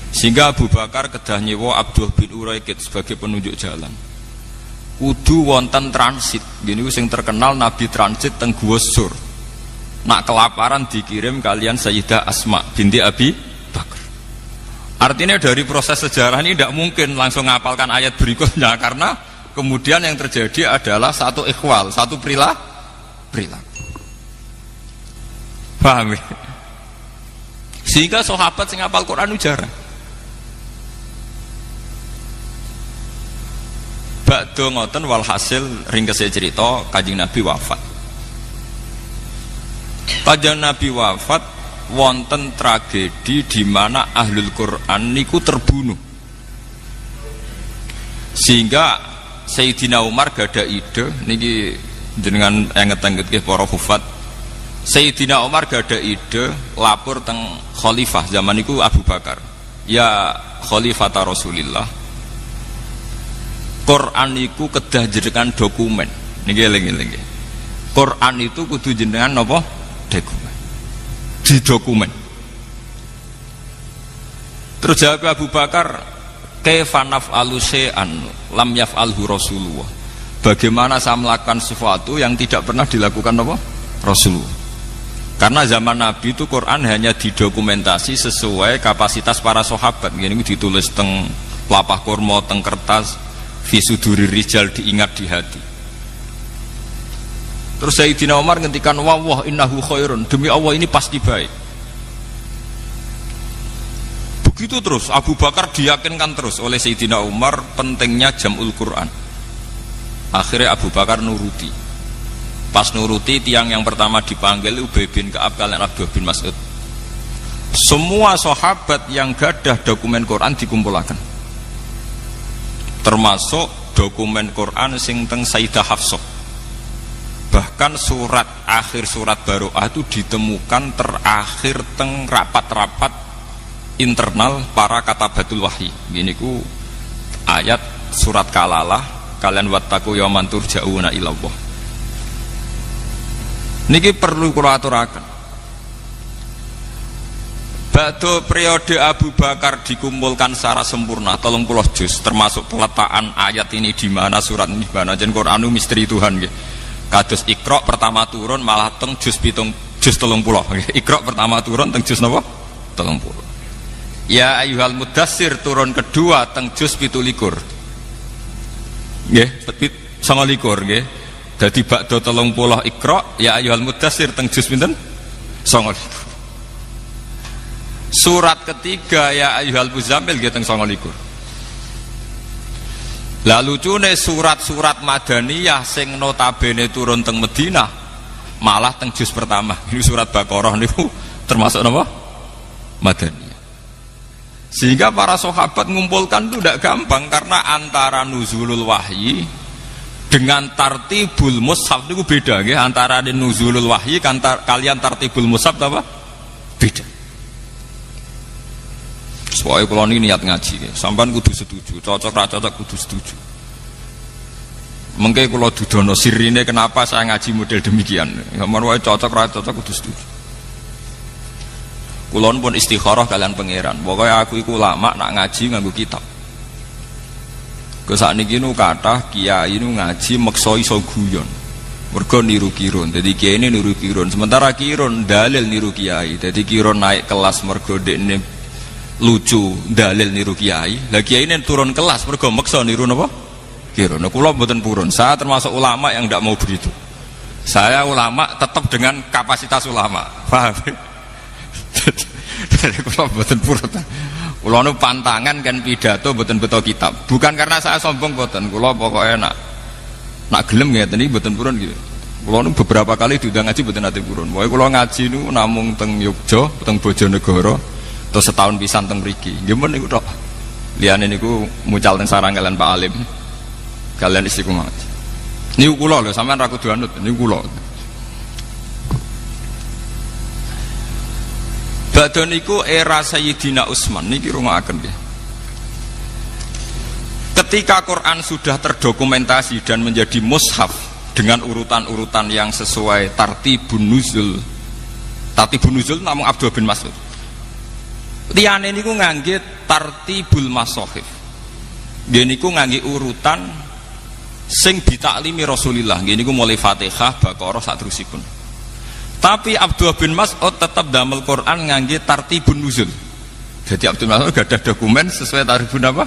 Sehingga Abu Bakar kedah nyewa Abdullah bin Uraikid sebagai penunjuk jalan. Kudu wonten transit. Gini sing terkenal Nabi transit teng Gua Sur. Nak kelaparan dikirim kalian Sayyidah Asma binti Abi Bakar. Artinya dari proses sejarah ini tidak mungkin langsung ngapalkan ayat berikutnya karena kemudian yang terjadi adalah satu ikhwal, satu perilaku. Paham ya? Sehingga sahabat sing ngapal Quran jarang. Bakdo ngoten walhasil ringkese cerita Kanjeng Nabi wafat. Kanjeng Nabi wafat wonten tragedi di mana ahlul Quran niku terbunuh. Sehingga Sayyidina Umar gada ide niki jenengan enget-enget nggih para hufat. Sayyidina Umar gada ide lapor teng khalifah zaman niku Abu Bakar. Ya khalifata Rasulillah. Quran itu kedah jenengan dokumen. Niki eling-eling. Quran itu kudu jenengan napa? Dokumen. Di dokumen. Terus jawab Abu Bakar, kaifa naf'alu syai'an lam yaf'alhu Rasulullah. Bagaimana saya melakukan sesuatu yang tidak pernah dilakukan napa? Rasulullah. Karena zaman Nabi itu Quran hanya didokumentasi sesuai kapasitas para sahabat. Ini ditulis teng lapah kurma, teng kertas. Fisuduri rijal diingat di hati. Terus Sayyidina Umar ngendikan wawah innahu khairun, demi Allah ini pasti baik. Begitu terus Abu Bakar diyakinkan terus oleh Sayyidina Umar pentingnya jam'ul Quran. Akhirnya Abu Bakar nuruti. Pas nuruti tiang yang pertama dipanggil Ubay bin Ka'ab kalian Abdullah bin Mas'ud. Semua sahabat yang gadah dokumen Quran dikumpulkan. Termasuk dokumen Quran sing teng Sayyidah Hafsah. Bahkan surat akhir surat Baroah itu ditemukan terakhir teng rapat-rapat internal para katabatul wahyi. Gini ku ayat surat Kalalah kalian wattaqu yauman turja'una ilallah. Niki perlu kula aturaken. Ba'da periode Abu Bakar dikumpulkan secara sempurna 30 juz termasuk peletakan ayat ini di mana surat ini di mana jen Qur'anu misteri Tuhan nggih. Kados Iqra pertama turun malah teng juz 30 nggih. Iqra pertama turun teng juz napa? 30. Ya ayyuhal mudassir turun kedua teng juz 17. Nggih, 29 nggih. Dadi ba'da 30 Iqra ya ayyuhal mudassir teng juz pinten? 29. Surat ketiga ya ayyuhal muzammil gitu 29. Lalu cune surat-surat Madaniyah sing notabene turun teng Madinah malah teng juz pertama. Ini surat Baqarah niku termasuk napa? Madaniyah. Sehingga para sahabat mengumpulkan itu tidak gampang karena antara nuzulul wahyi dengan tartibul mushaf itu beda nggih. Antara nuzulul wahyi kalian tartibul mushaf apa? Beda. Soalnya kalau ini niat ngaji, sampean kudu setuju, cocok ra cocok kudu setuju. Mengke kalau dudono sirine kenapa saya ngaji model demikian? Sampean wae cocok ra cocok kudu setuju. Kulon pun istikharah kalian pangeran. Pokoknya aku iku lama nak ngaji nganggo kitab. Ke sakniki nu kathah kiai nu ngaji meksa iso guyon. Mergo niru kirun. Dadi kiai ini niru kirun. Sementara kirun dalil niru kiai. Dadi kirun naik kelas mergo dekne lucu dalil niru kiai. Lah kiai ini turun kelas mergo meksa niru napa? Kirun. Kula mboten purun. Saya termasuk ulama yang tidak mau begitu. Saya ulama tetap dengan kapasitas ulama. Paham? Jadi kula mboten purun. Kula nu pantangan kan pidato mboten beto kitab. Bukan karena saya sombong mboten. Kula pokoknya nak gelem ngeten iki mboten purun gitu. Kulo nu beberapa kali diundang ngaji mboten nate purun. Pokoke kulo ngaji nu namung teng Yogya, teng Bojonegoro, terus setahun pisan teng mriki. Nggih men niku tok. Liyane niku mucal teng sarang kalian Pak Alim. Kalian istiqomah. Niku kulo lho, sampean ra kudu anut, niku kulo. Badhe niku era Sayyidina Utsman niki rungokaken nggih. Ketika Quran sudah terdokumentasi dan menjadi mushaf dengan urutan-urutan yang sesuai tartibun nuzul. Tartibun nuzul namung Abdullah bin Mas'ud. Liyane niku ngangge tartibul masahif. Nggih niku ngangge urutan sing ditaklimi Rasulullah. Nggih niku mulai Fatihah, Baqarah saterusipun. Tapi Abdullah bin Mas'ud tetap damel Quran ngangge tartibun nuzul. Jadi Abdullah bin Mas'ud gak ada dokumen sesuai tartibun apa?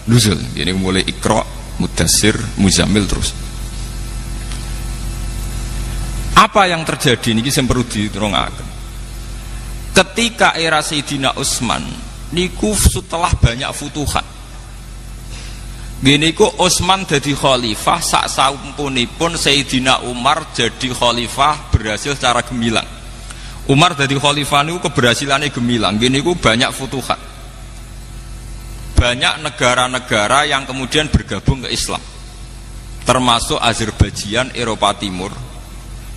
Nuzul. Nggih niku mulai Iqra, Mudassir, Muzammil terus. Apa yang terjadi niki sing perlu diterungaken. Ketika era Sayyidina Utsman niku setelah banyak futuhat. Niku Utsman dadi khalifah sak sampunipun Sayyidina Umar jadi khalifah berhasil secara gemilang. Umar dadi khalifah niku keberhasilannya gemilang. Niku banyak futuhat. Banyak negara-negara yang kemudian bergabung ke Islam. Termasuk Azerbaijan, Eropa Timur.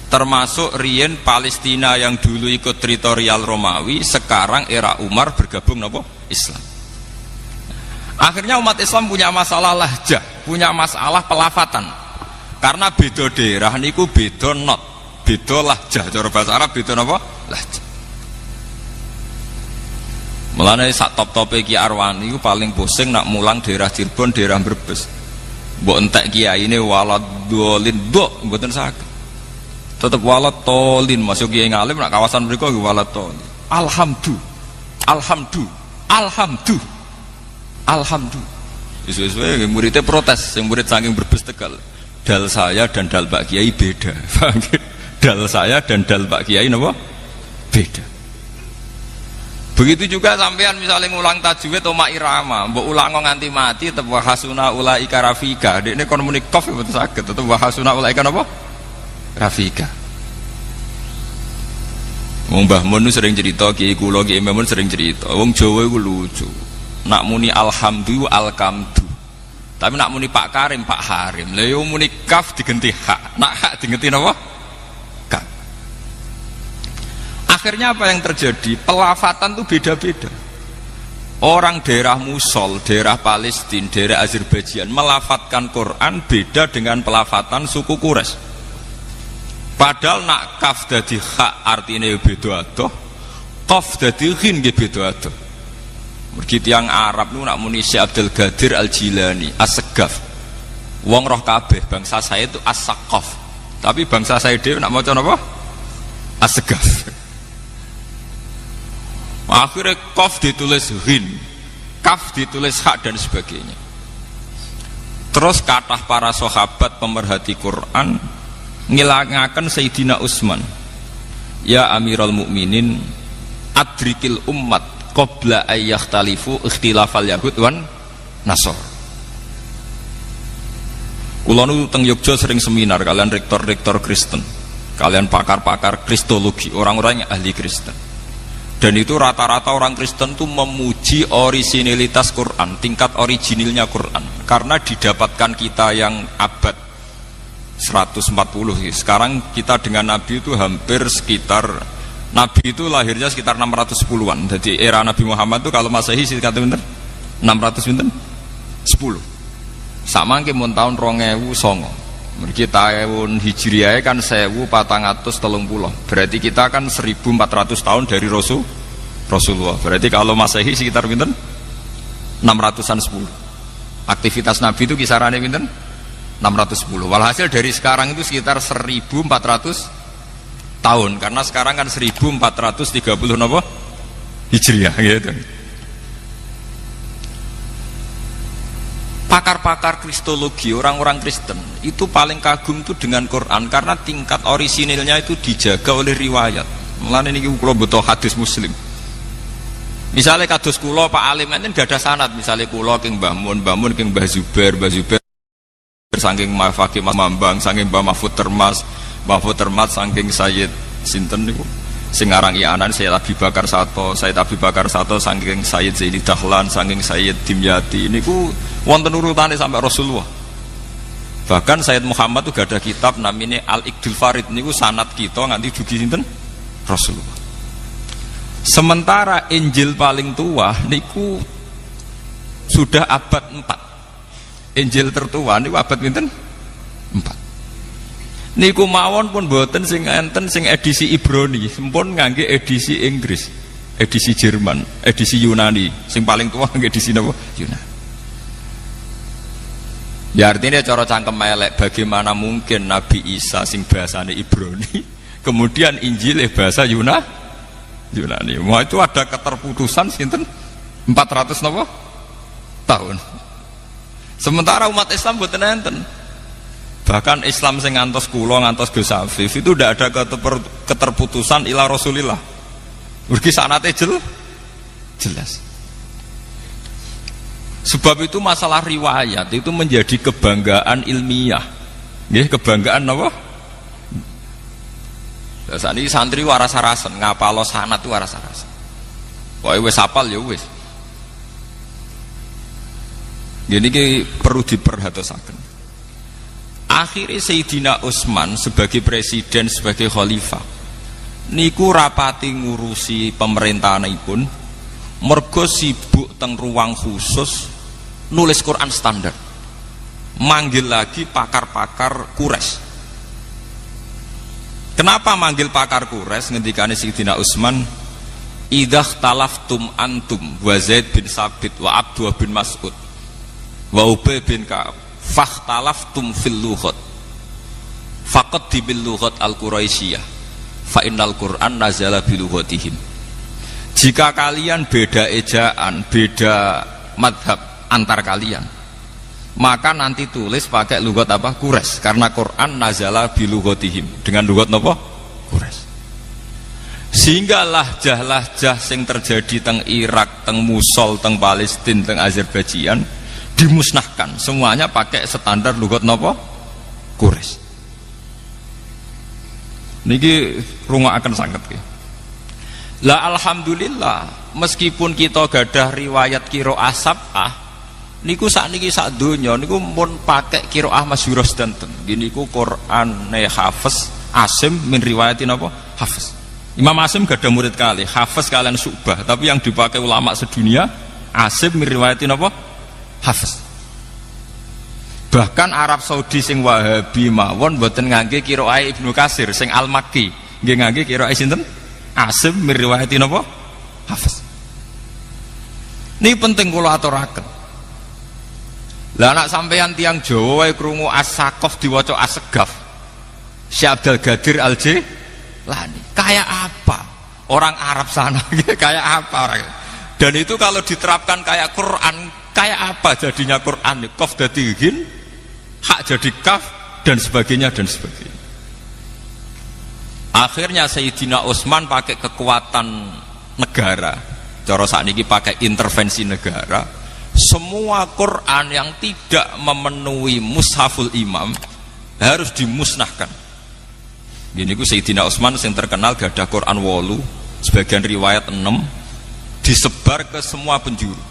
Termasuk riyen Palestina yang dulu ikut teritorial Romawi, sekarang era Umar bergabung nopo Islam. Akhirnya umat Islam punya masalah lahjah, punya masalah pelafatan. Karena beda daerah niku beda not, beda lahjah. Cara bahasa Arab beda nopo? Lahjah. Mulane sak top-tope Ki Arwani iku paling pusing nak mulang daerah Cirebon, daerah Brebes. Mbok entek kiyaine waladolin nduk mboten saged. Tetap walat tolin masuk kiai ngalim nak kawasan mereka walat tolin. Alhamdulillah. Isu-isu muridnya protes, yang murid saking Brebes Tegal. Dal saya dan dal Pak Kiai beda. Dal saya dan dal Pak Kiai napa? Beda. Begitu juga sampean misalnya ngulang tajwid oma irama, mbok ulang nganti mati tetep wahasuna ulaika rafika. Dekne kon muni qaf mboten saged, tetep wahasuna ulaika napa? Rafika. Wong Mbah Mun sering cerita, Kiai kula Kiai Mun sering cerita. Wong Jawa iku lucu. Nak muni alhamdulillah alkamdu. Tapi nak muni Pak Karim Pak Harim. Lah yo muni kaf digenti hak. Nak hak digenti napa? Kaf. Akhirnya apa yang terjadi? Pelafatan tuh beda-beda. Orang daerah Musol, daerah Palestina, daerah Azerbaijan melafatkan Quran beda dengan pelafatan suku Quraisy. Padahal nak kaf dadi hak artinya beda adoh, qaf dadi ghin nggih beda adoh. Mergi tiyang Arab nu nak muni Syekh Abdul Qadir Al-Jilani As-Segaf. Wong roh kabeh bangsa saya itu As-Saqaf. Tapi bangsa saya dhewe nak maca napa? As-Segaf. Akhirnya qaf ditulis ghin, kaf ditulis hak dan sebagainya. Terus kathah para sahabat pemerhati Quran ngilangaken Sayyidina Utsman, ya Amirul Mukminin adrikil ummat qabla ayyakhtalifu ikhtilafal yahud wan nasor. Kula nu teng Yogya sering seminar kalian rektor-rektor Kristen, kalian pakar-pakar kristologi, orang-orang yang ahli Kristen. Dan itu rata-rata orang Kristen itu memuji orisinilitas Quran, tingkat originilnya Quran, karena didapatkan kita yang abad 140. Sekarang kita dengan Nabi itu hampir sekitar, Nabi itu lahirnya sekitar 610-an. Jadi era Nabi Muhammad itu kalau Masehi sekitar 600 pinten? 10. Sama ke mun tahun 2009. Mergi tahun Hijriah kan 1430. Berarti kita kan 1400 tahun dari Rasulullah. Berarti kalau Masehi sekitar pinten? 600-an 10. Aktivitas Nabi itu kisarannya pinten? 610. Walhasil dari sekarang itu sekitar 1400 tahun, karena sekarang kan 1430 napa? Hijriah gitu. Pakar-pakar kristologi, orang-orang Kristen itu paling kagum itu dengan Quran karena tingkat orisinilnya itu dijaga oleh riwayat. Mulane niki kula butuh hadis Muslim. Misalnya kados kula Pak Alim enten gak ada sanad, misalnya kula king Mbah Mun king Mbah Zubair saking Fakih Mas Mambang, saking Mbah Mahfud Termas, Mahfud termat saking Sayyid sinten niku sing aran Ianan Sayyid Abi Bakar Sato saking Sayyid Zaini Dahlan saking Sayyid Dimyati niku wonten urutane sampai Rasulullah. Bahkan Sayyid Muhammad itu gak ada kitab namanya Al-Iqdul Farid niku sanad kita nganti dugi sinten Rasulullah. Sementara Injil paling tua niku sudah abad 4. Injil tertua niku abad pinten? 4. Niku mawon pun boten sing enten sing edisi Ibrani, sampun ngangge edisi Inggris, edisi Jerman, edisi Yunani. Sing paling tua ngangge edisi napa? Yunani. Ya artinya cara cangkem elek, bagaimana mungkin Nabi Isa sing bahasane Ibrani, kemudian Injil bahasa Yunani. Wah itu ada keterputusan sinten 400 napa? Tahun. Sementara umat Islam boten enten. Bahkan Islam sing ngantos kula ngantos Gus Afif itu tidak ada keterputusan ila Rasulillah. Mergi sanate jelas. Sebab itu masalah riwayat itu menjadi kebanggaan ilmiah. Nggih, kebanggaan apa? Dasane santri waras-arasen, ngapalo sanad itu waras-arasen. Pokoke wis hafal ya wis. Jadi ki perlu diperhatosaken. Akhirnya Sayyidina Utsman sebagai presiden, sebagai khalifah niku rapati ngurusi pemerintahanipun mergo sibuk teng ruang khusus nulis Quran standar, manggil lagi pakar-pakar Quraisy. Kenapa manggil pakar Quraisy? Ngendikane Sayyidina Utsman, idza talaftum antum wa Zaid bin Sabit wa Abdullah bin Mas'ud wa Ubay bin Ka'ab fakhtalaftum fil lughat faqad bil lughat al quraisyah fa innal Qur'an nazala bi lughatihim. Jika kalian beda ejaan, beda madhab antar kalian, maka nanti tulis pakai lughat apa? Quraisy, karena Quran nazala bi lughatihim, dengan lughat napa? Quraisy. Sehingga lahjah-lahjah sing terjadi teng Irak, teng Mosul, teng Palestina, teng Azerbaijan dimusnahkan, semuanya pakai standar lughat napa? Quraisy. Niki rungokaken sanget nggih. Lah alhamdulillah, meskipun kita gadah riwayat qiraah sab'ah, niku sakniki sak donya niku mun pakai qiraah masyhurah sedanten. Niku Qur'ane Hafiz Asim min riwayatin apa? Hafiz. Imam Asim gadah murid kali, Hafiz kalian Syu'bah, tapi yang dipakai ulama sedunia Asim min riwayatin apa? Hafiz. Bahkan Arab Saudi sing Wahabi mawon mboten ngangge qiraah Ibnu Katsir sing Al-Makki, nggih ngangge qiraah sinten? Asim min riwayatin apa? Hafiz. Ini penting kula aturaken. Lah anak sampeyan tiang Jawa wae krungu As-Saqaf diwaca As-Segaf. Syekh Abdul Qadir Al-Jilani. Kayak apa? Orang Arab sana kayak apa orang? Dan itu kalau diterapkan kayak Quran, kayak apa jadinya Quran? Qaf dadi ghin, hak jadi kaf, dan sebagainya dan sebagainya. Akhirnya Sayyidina Utsman pakai kekuatan negara, cara sakniki pakai intervensi negara. Semua Quran yang tidak memenuhi mushaful imam harus dimusnahkan. Gini ku Sayyidina Utsman yang terkenal gadah Quran 8, sebagian riwayat 6, disebar ke semua penjuru.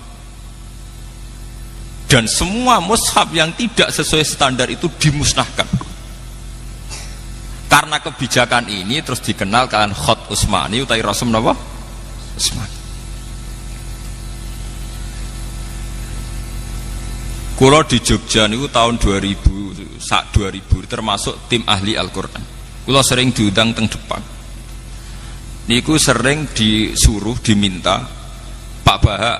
Dan semua mushaf yang tidak sesuai standar itu dimusnahkan. Karena kebijakan ini terus dikenal kalian Khot Utsmani utai Rasul napa? Utsman. Kula di Jogja niku tahun 2000 termasuk tim ahli Al-Qur'an. Kula sering diundang teng depan. Niku sering disuruh diminta, Pak Bahak,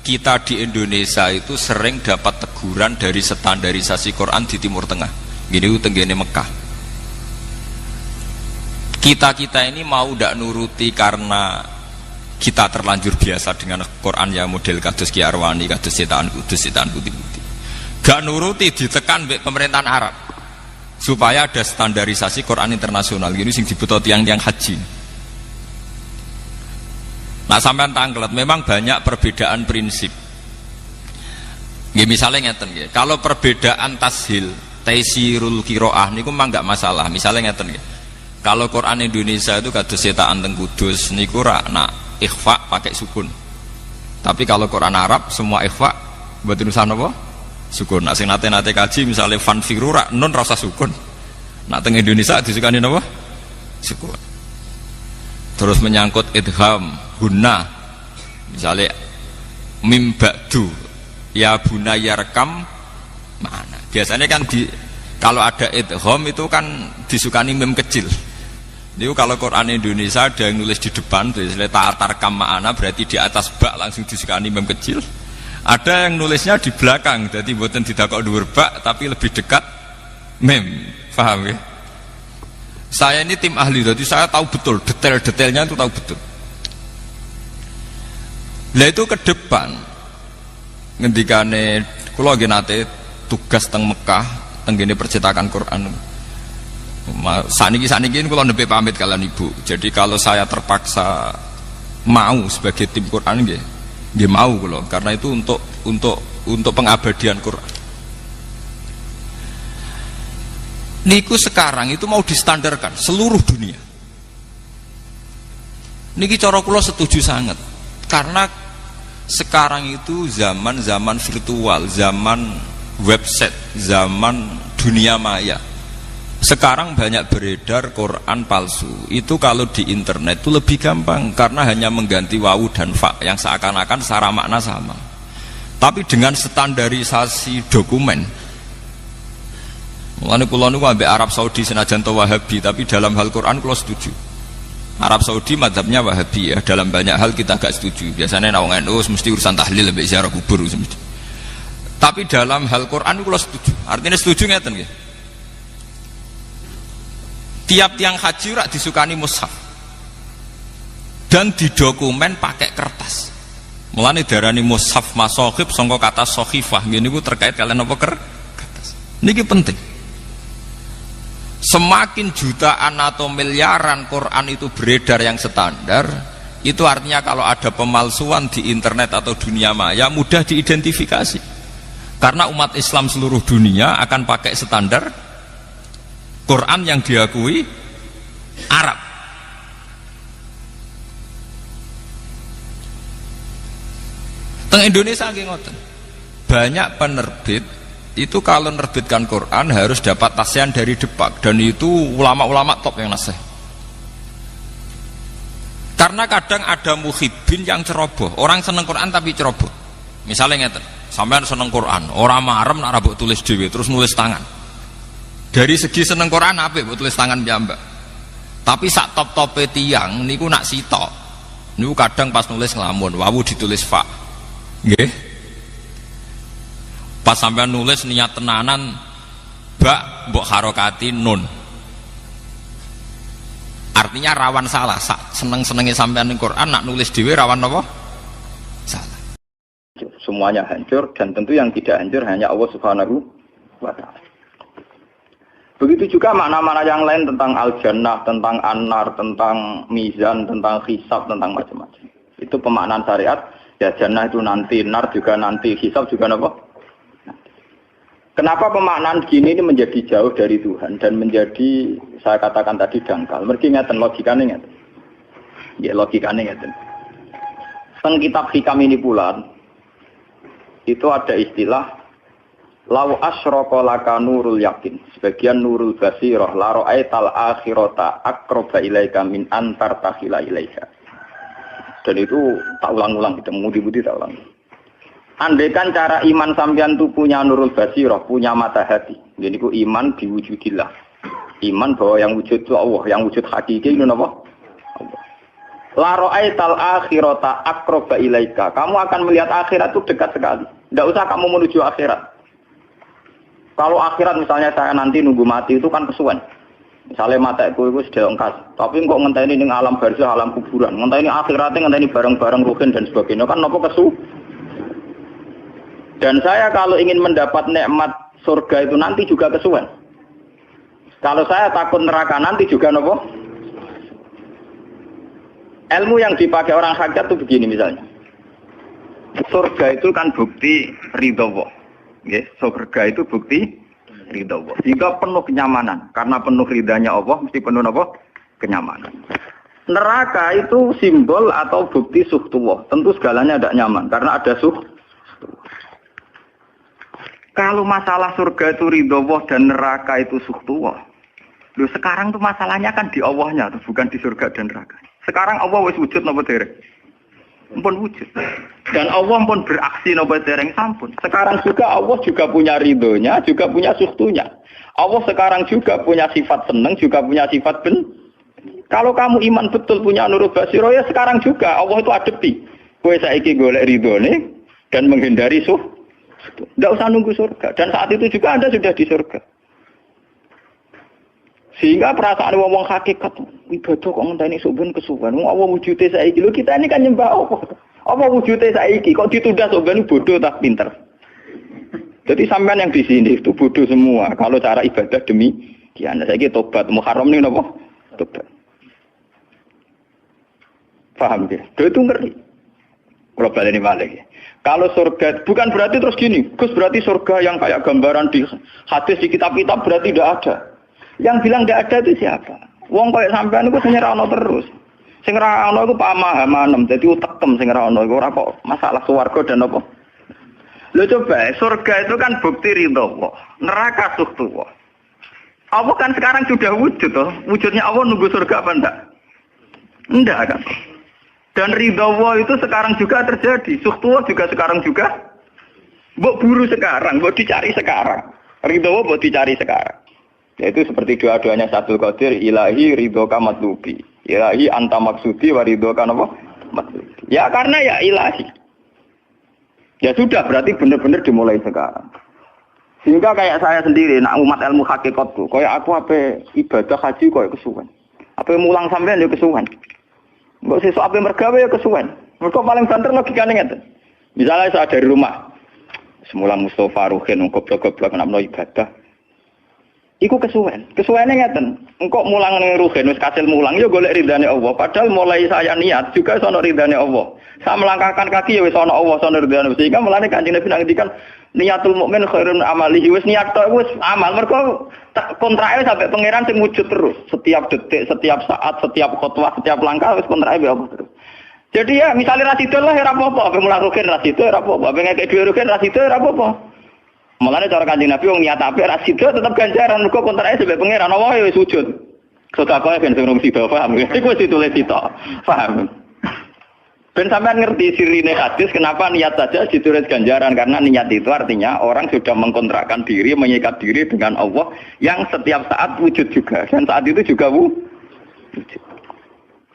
kita di Indonesia itu sering dapat teguran dari standarisasi Quran di Timur Tengah. Gini tenggene Mekah. Kita ini mau ndak nuruti karena kita terlanjur biasa dengan Quran ya model kados Ki Arwani, kados Setaan Kudus, Setaan Putih-Putih. Gak nuruti ditekan mbek pemerintahan Arab supaya ada standarisasi Quran internasional. Gini sing dibutuh tiang-tiang haji. Nah sampean tanglet, memang banyak perbedaan prinsip. Nggih misalnya ngeten nggih, kalau perbedaan tashil, taisirul qiraah niku mah enggak masalah. Misalnya ngeten nggih. Kalau Quran Indonesia itu kados cetakan teng Kudus niku ra nak ikhfa pakai sukun. Tapi kalau Quran Arab semua ikhfa mboten usah napa? Sukun. Nek sing nate-nate kaji misalnya fanfiru ra nun rasa sukun. Nak teng Indonesia disukani napa? Sukun. Terus menyangkut idgham, gunna. Misalnya mim ba'du ya bunayya rekam mana? Biasanya kan kalau ada idgham itu kan disukani mim kecil. Itu kalau Quran Indonesia ada yang nulis di depan, misalnya ta'atarkam ma'ana berarti di atas bak langsung disukani mim kecil. Ada yang nulisnya di belakang, jadi buatan didakok dhuwur bak tapi lebih dekat mim. Paham ya? Saya ini tim ahli, jadi saya tahu betul detail-detailnya itu tahu betul. Lah itu ke depan ngendikane kula nggih nate tugas teng Mekah tenggene percetakan Quran. Saniki kula nembe pamit kalian Ibu. Jadi kalau saya terpaksa mau sebagai tim Quran nggih mau kula karena itu untuk pengabadian Quran. Niku sekarang itu mau distandarkan seluruh dunia. Niki cara kula setuju sangat. Karena sekarang itu zaman virtual, zaman website, zaman dunia maya. Sekarang banyak beredar Quran palsu. Itu kalau di internet itu lebih gampang karena hanya mengganti wawu dan fa yang seakan-akan secara makna sama. Tapi dengan standarisasi dokumen, mulane kula niku ambek Arab Saudi senajan to Wahabi, tapi dalam hal Quran kula setuju. Arab Saudi mazhabnya Wahabi ya, dalam banyak hal kita agak setuju. Biasanya nawang NU mesti urusan tahlil lebih ziarah kubur mesti. Tapi dalam hal Quran kula setuju. Artinya setuju ngeten nggih. Tiap tiang haji rak disukani mushaf. Dan didokumen pakai kertas. Mulane darani mushaf masokhib sangka kata sokhifah. Nggih niku terkait kalian apa kertas. Niki penting. Semakin jutaan atau miliaran Quran itu beredar yang standar, itu artinya kalau ada pemalsuan di internet atau dunia maya mudah diidentifikasi. Karena umat Islam seluruh dunia akan pakai standar Quran yang diakui Arab. Teng Indonesia nggih ngoten. Banyak penerbit itu kalau menerbitkan Quran harus dapat tasian dari Depak, dan itu ulama-ulama top yang nasih. Karena kadang ada muhibbin yang ceroboh, orang seneng Quran tapi ceroboh. Misalnya ngeten, sampean seneng Quran, orang marem nak rabuk tulis dhewe terus nulis tangan. Dari segi seneng Quran apik mbok tulis tangan piyambak. Tapi sak top-tope tiyang niku nak sitok. Niku kadang pas nulis nglamun, wawu ditulis fa. Nggih. Pas sampai nulis niat tenanan bak mbok harokati nun, artinya rawan salah. Seneng-senengnya sampean ning Quran nak nulis dhewe rawan apa? Salah. Semuanya hancur, dan tentu yang tidak hancur hanya Allah Subhanahu wa ta'ala. Begitu juga makna-makna yang lain tentang al-jannah, tentang an-nar, tentang mizan, tentang hisab, tentang macam-macam. Itu pemaknaan syariat. Ya jannah itu nanti, nar juga nanti, hisab juga apa? Kenapa pemaknaan gini ini menjadi jauh dari Tuhan dan menjadi, saya katakan tadi, dangkal. Mergi ngeten logikane ngeten. Ya logikane ngeten. Teng kitab hikam ini pula itu ada istilah lau asyraqa laka nurul yakin, sebagian nurul basirah la ra'aital akhirata aqraba ilaika min antar takhila ilaika. Dan itu tak ulang-ulang, kita mudi-mudi tak ulang. Andaikan cara iman sampean itu punya nurul basirah, punya mata hati. Jadi ku iman diwujudillah. Iman bahwa yang wujud itu Allah, yang wujud hakiki itu apa? Allah. La ra'aital akhirata aqraba ilaika. Kamu akan melihat akhirat itu dekat sekali. Tidak usah kamu menuju akhirat. Kalau akhirat misalnya saya nanti nunggu mati itu kan kesuwen. Misalnya mata itu sudah engkas. Tapi kok ngenteni ning alam barzah, alam kuburan. Ngenteni akhiratnya, ngenteni barang-barang ruhin dan sebagainya. Kan apa kesu? Dan saya kalau ingin mendapat nikmat surga itu nanti juga kesuwen. Kalau saya takut neraka nanti juga nopo. Ilmu yang dipakai orang hakikat itu begini misalnya. Surga itu kan bukti ridho Allah. Nggih, surga itu bukti ridha Allah. Sehingga penuh kenyamanan. Karena penuh ridhanya Allah mesti penuh apa? Kenyamanan. Neraka itu simbol atau bukti suhtullah. Tentu segalanya tidak nyaman karena ada Kalau masalah surga itu ridha Allah dan neraka itu suhtullah. Loh sekarang tuh masalahnya kan di Allahnya, bukan di surga dan neraka. Sekarang Allah wis wujud napa dereng? Ampun wujud. Dan Allah pun beraksi napa dereng sampun. Sekarang juga Allah juga punya ridhonya, juga punya suhtunya. Allah sekarang juga punya sifat seneng, juga punya sifat Kalau kamu iman betul punya nurul basiro ya sekarang juga Allah itu adepi. Kowe saiki golek ridhone dan menghindari Tidak usah nunggu surga. Dan saat itu juga Anda sudah di surga. Sehingga perasaan wong hakikat ibadah kok ngenteni suben kesuwen. Wong Allah wujude saiki. Lho kita ini kan nyembah apa? Apa wujude saiki kok ditunda suben bodoh tak pinter. Jadi sampean yang di sini itu bodoh semua. Kalau cara ibadah demikian. Saiki tobat Muharram ini napa? Tobat. Paham ya? Itu ngeri. Kalau baleni balik. Kalau surga bukan berarti terus gini. Gus berarti surga yang kayak gambaran di hadis di kitab-kitab berarti tidak ada. Yang bilang tidak ada itu siapa? Wong kayak sampean itu sing ora ono terus. Sing ora ono iku pamahaman, dadi utekem sing ora ono iku ora kok masalah swarga dan apa. Lho coba, surga itu kan bukti ridha Allah, neraka suhtullah. Allah kan sekarang sudah wujud toh. Wujudnya Allah nunggu surga apa enggak? Enggak kan. Dan ridha Allah itu sekarang juga terjadi. Suhtullah juga sekarang juga. Mbok buru sekarang, mbok dicari sekarang. Ridha Allah mbok dicari sekarang. Yaitu seperti doa-doanya Syaikhul Qadir, ilahi ridhoka matlubi. Ilahi anta maksudi wa ridhoka apa? Matlubi. Ya karena ya ilahi. Ya sudah berarti benar-benar dimulai sekarang. Sehingga kayak saya sendiri, nak umat ilmu hakikat tuh, kayak aku apa ibadah haji kayak kesuwen. Apa mulang sampean ya kesuwen. Mbok sesuk apa mergawe ya kesuwen. Mergo paling banter logikane ngeten. Misalnya saya dari rumah, semulang Mustafa Ruhin goblok-goblok nak ibadah. Iku kesuwen. Kesuwene ngeten. Engkok mulang ning ruhen wis kasil mulang ya golek ridane Allah. Padahal mulai saya niat juga sono ridane Allah. Saya melangkahkan kaki ya wis ana Allah sono ridane. Sehingga mulane Kanjeng Nabi ngendikan niatul mukmin khairun amalihi. Wis niat tok wis amal. Mergo kontrake sampai pangeran sing wujud terus. Setiap detik, setiap saat, setiap khotbah, setiap langkah wis kontrake Allah terus. Jadi ya misalnya rasido lah ya ora apa-apa. Apa mulang ruhen rasido ora apa-apa. Apa ngekek dhuwit ruhen rasido ora apa-apa. Mulane cara Kanjeng Nabi wong niat apik ra sida tetep ganjaran mergo kontrake sebab pangeran Allah ya wis wujud. Sedekah ben sing rung sida paham. Iku wis ditulis sida. Paham. Ben sampean ngerti sirine hadis kenapa niat saja ditulis ganjaran karena niat itu artinya orang sudah mengkontrakkan diri, mengikat diri dengan Allah yang setiap saat wujud juga dan saat itu juga wujud.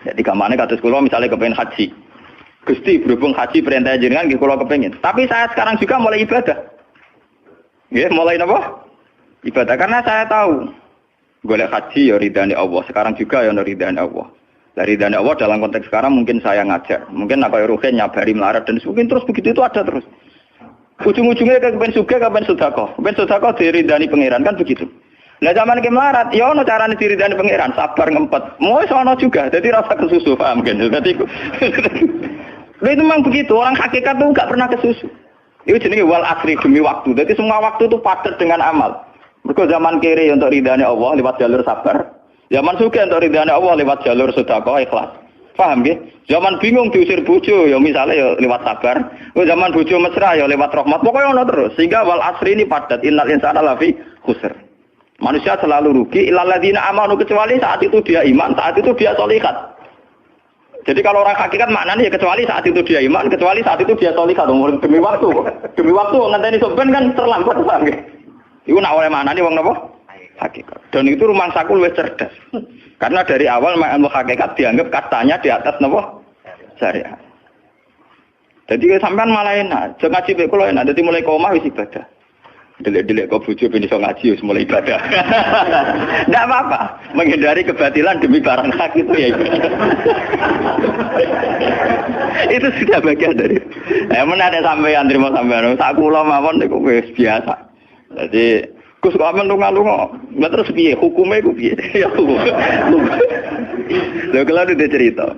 Jadi kamane kados kula misalnya kepengin haji. Gusti berhubung haji perintah jenengan nggih kula kepengin. Tapi saya sekarang juga mulai ibadah. Ya, mulai apa? Ibadah karena saya tahu golek haji ya ridane Allah. Sekarang juga ya ridane Allah. Dari ridane Allah dalam konteks sekarang mungkin saya ngajar. Mungkin apa ruhen nyabari melarat dan mungkin terus begitu itu ada terus. Ujung-ujungnya kepen sugih kepen sedekah. Kepen sedekah diridani pangeran kan begitu. Lah zaman ke melarat ya ono carane diridani pangeran, sabar ngempet. Mau sono juga. Jadi rasa kesusu paham kan. Jadi itu memang begitu. Orang hakikat tuh enggak pernah kesusu. Itu jenenge wal asri demi waktu. Jadi semua waktu itu padat dengan amal. Mergo zaman kiri untuk ridhane Allah lewat jalur sabar. Zaman sugih untuk ridhane Allah lewat jalur sedekah ikhlas. Paham nggih? Zaman bingung diusir bojo ya misalnya ya lewat sabar. Zaman bojo mesra ya lewat rahmat. Pokoknya ono terus. Sehingga wal asri ini padat. Innal insana lafi khusr. Manusia selalu rugi illal ladzina amanu kecuali saat itu dia iman, saat itu dia sholihat. Jadi kalau orang hakikat maknanya ya kecuali saat itu dia iman, kecuali saat itu dia sholihat demi waktu. Demi waktu ngenteni soben kan terlambat paham nggih. Iku nak oleh maknane wong napa? Hakikat. Dan itu rumah sakul wis cerdas. Karena dari awal ilmu hakikat dianggap katanya di atas napa? Syariat. Jadi sampean malah enak, jangan ngaji mek kula enak, dadi mulai omah wis ibadah. Delek-delek kok bojo ben iso ngaji wis mulai ibadah. Enggak apa-apa, menghindari kebatilan demi barang hak itu ya ibadah. Itu sudah bagian dari. Ada sampean terima sampean. Sak kula mawon niku wis biasa. Jadi Gus kok amen lunga-lunga. Lah terus piye hukume iku piye? Ya hukum. Lha kalau ada cerita.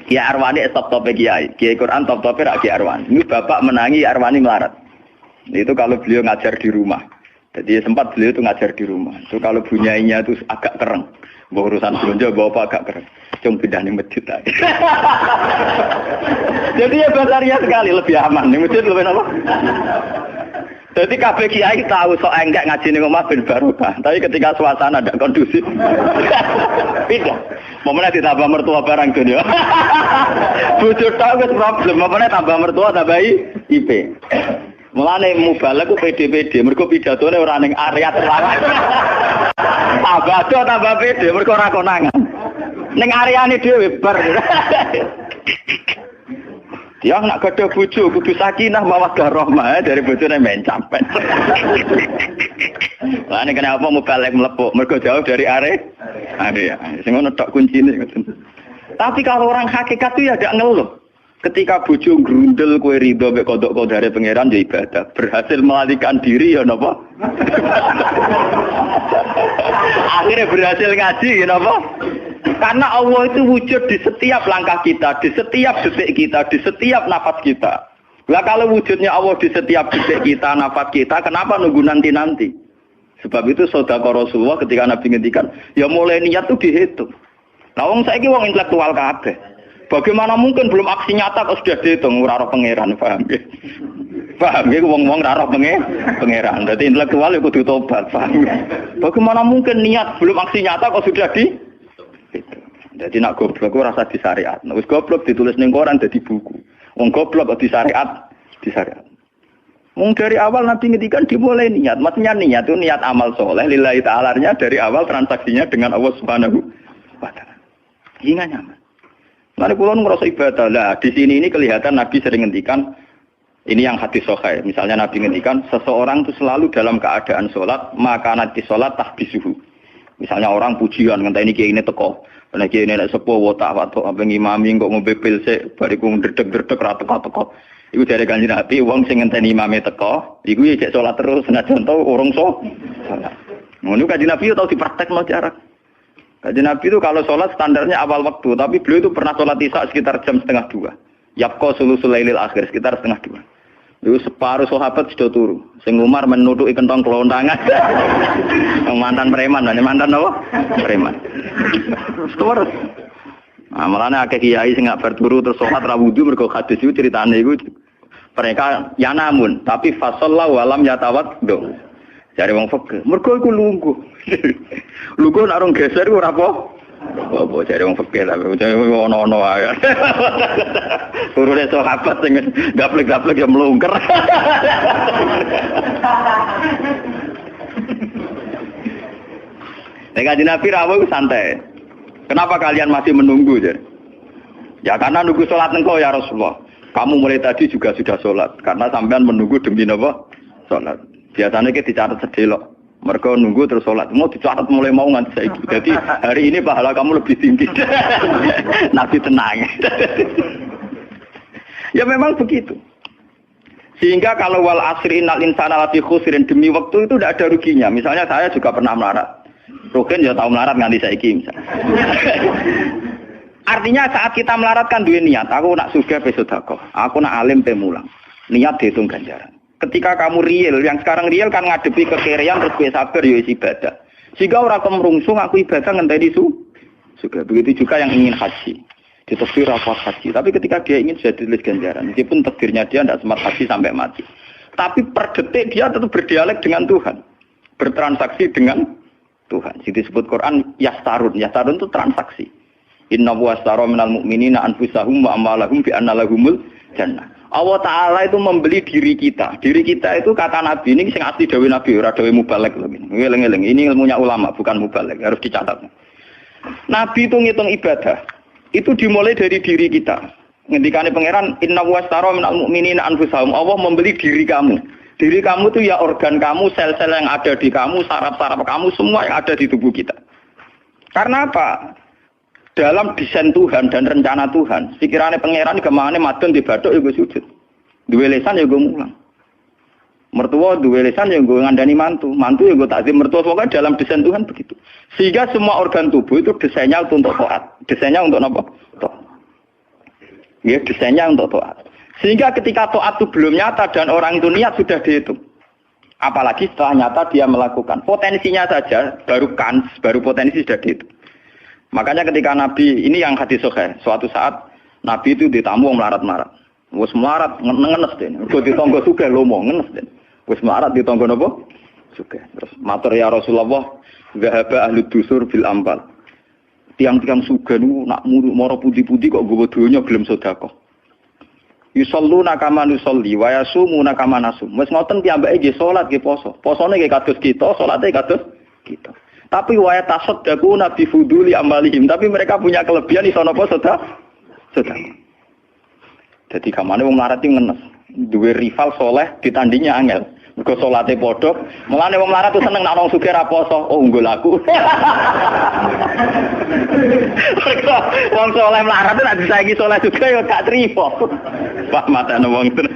Kiai Arwani top-tope kiai. Kiai Quran top-tope ra Kiai Arwani. Ini bapak menangi Arwani melarat. Itu kalau beliau ngajar di rumah. Jadi sempat beliau itu ngajar di rumah. Itu kalau bunyainya itu agak keren. Bawa urusan belanja, bawa apa agak keren. Cuma pindah di masjid aja. Jadi ya basaria sekali, lebih aman. Di masjid lebih apa? Jadi kabeh kiai tahu sok enggak ngaji ning omah ben barokah. Tapi ketika suasana tidak kondusif, pindah. Momennya ditambah mertua barang dunia. Bujur tahu wis problem, momennya tambah mertua tambah IP. Mulane mubalek ku PD-PD, mergo pidatone ora ning area terlarang. Tambah PD, mergo ora konangan. Ning areane dhewe bar. Dia nak gadah bojo kudu sakinah mawaddah rahmah dari bojone mencampen. Lah nek kenapa mubalek mlepuk, mergo jauh dari area. Sing ngono tok kuncine. Tapi kalau orang hakikat itu ya gak ngeluh. Ketika bojo grundel kowe ridho mek kodok-kodare pangeran ya ibadah. Berhasil melalikan diri ya napa? Akhirnya berhasil ngaji ya napa? Karena Allah itu wujud di setiap langkah kita, di setiap detik kita, di setiap nafas kita. Lah kalau wujudnya Allah di setiap detik kita, nafas kita, kenapa nunggu nanti-nanti? Sebab itu sedekah Rasulullah ketika Nabi ngendikan, ya mulai niat itu dihitung. Lah wong saiki wong intelektual kabeh. Bagaimana mungkin belum aksi nyata kok sudah dihitung ora roh pangeran, paham nggih? Paham nggih wong-wong ora roh pangeran. Dadi intelektual ya kudu tobat, paham. Bagaimana mungkin niat belum aksi nyata kok sudah di jadi nak goblok rasa di syariat. Nah, wis goblok ditulis ning koran dadi buku. Wong goblok kok di syariat. Wong dari awal Nabi ngendikan dimulai niat. Maksudnya niat itu niat amal soleh lillahi ta'ala-nya dari awal transaksinya dengan Allah Subhanahu wa taala. Hingga nyaman. Mari kula ngrasa ibadah. Lah di sini ini kelihatan Nabi sering ngendikan ini yang hadis sahih. Misalnya Nabi ngendikan seseorang itu selalu dalam keadaan salat, maka nanti salat tahbisuhu. Misalnya orang pujian ngenteni kiai ini teko. Nek kiai nek sepuh watak watuk ambeng imami kok ngombe pil sik bariku ndredeg-ndredeg ra teko-teko. Iku jare Kanjeng Nabi wong sing ngenteni imame teko, iku ya cek salat terus senajan to urung salat. Ngono Kanjeng Nabi tau dipraktekno cara. Kanjeng Nabi itu kalau salat standarnya awal waktu, tapi beliau itu pernah salat Isya sekitar jam 1:30. Yaqqa sulusul lailil akhir sekitar 1:30. Itu separuh sahabat sudah turu. Sing Umar menutuki kentong kelontangan. Mantan preman, mantan apa? Preman. Terus. Nah, malane akeh kiai sing gak berturu terus salat ra wudu mergo hadis itu ceritane iku mereka ya namun tapi fasallahu alam yatawad do. Jare wong fikih, mergo iku lungguh. Lungguh nek orang geser iku ora apa. Apa jare wong fikih lah, ono-ono wae. Turune sahabat sing gaplek-gaplek ya mlungker. Nek Kanjeng Nabi rawuh santai. Kenapa kalian masih menunggu? Ya karena nunggu sholat engkau ya Rasulullah. Kamu mulai tadi juga sudah sholat. Karena sampean menunggu demi apa? Sholat. Biasanya kita dicatat sedelok. Mereka nunggu terus sholat. Mau dicatat mulai mau nganti saiki. Jadi hari ini pahala kamu lebih tinggi. Nabi tenang. Ya memang begitu. Sehingga kalau wal asri innal insana lafi khusrin demi waktu itu tidak ada ruginya. Misalnya saya juga pernah melarat. Rugen ya tahu melarat nganti saiki misalnya. Artinya saat kita melarat kan duwe niat, aku nak sugih pe sedekah, aku nak alim pe mulang. Niat dihitung ganjaran. Ketika kamu real, yang sekarang real kan ngadepi kekerean terus kowe sabar ya ibadah. Sehingga ora kemrungsung aku ibadah ngenteni sugih. Begitu juga yang ingin haji. Ditakdir apa haji, tapi ketika dia ingin sudah ditulis ganjaran. Meskipun takdirnya dia tidak sempat haji sampai mati. Tapi per detik dia tetap berdialek dengan Tuhan. Bertransaksi dengan Tuhan. Jadi disebut Quran yastarun. Yastarun itu transaksi. Inna wastara minal mu'minina anfusahum wa amalahum bi anna lahumul jannah. Allah Ta'ala itu membeli diri kita. Diri kita itu kata Nabi ini sing asli dawuh Nabi ora dawuh mubalek lho. Ngeling-eling. Ini ilmunya ulama bukan mubalek, harus dicatat. Nabi itu ngitung ibadah. Itu dimulai dari diri kita. Ngendikane pangeran inna wastara minal mu'minina anfusahum. Allah membeli diri kamu. Diri kamu itu ya organ kamu, sel-sel yang ada di kamu, saraf-saraf kamu, semua yang ada di tubuh kita. Karena apa? Dalam desain Tuhan dan rencana Tuhan, pikirannya pangeran kemana madon di bathuk ya gue sujud. Duwe lesan ya gue mulang. Mertua duwe lesan ya gue ngandani mantu. Mantu ya gue takzim mertua. Pokoknya dalam desain Tuhan begitu. Sehingga semua organ tubuh itu desainnya untuk taat. Desainnya untuk apa? Taat. Ya, desainnya untuk taat. Sehingga ketika taat itu belum nyata dan orang itu niat sudah dihitung. Apalagi setelah nyata dia melakukan. Potensinya saja baru kans, baru potensi sudah gitu. Makanya ketika Nabi, ini yang hadis sahih, suatu saat Nabi itu ditamu melarat-marat. Wis melarat ngenes den. Mergo ditangga sugih lomo ngenes den. Wis melarat ditangga napa? Sugih. Terus matur ya Rasulullah, zahaba ahli dusur bil ambal. Tiang-tiang sugih niku nak mara putih-putih kok nggawa donya gelem sedekah. Yusalluna kama nusolli wa yasumuna kama nasum. Wis ngoten piyambake nggih salat nggih poso. Posone nggih kados kita, salate kados kita. Tapi wa tasaddaquna bi fuduli amalihim. Tapi mereka punya kelebihan iso napa sedekah. Jadi kamane wong melarat iki ngenes. Duwe rival soleh ditandingi angel. Mergo salate padha. Mulane wong melarat tuh seneng nek wong sugih ra poso. Oh unggul aku. Mergo wong soleh melarat nek disaiki soleh juga ya gak trimo. Pak matane wong tenan.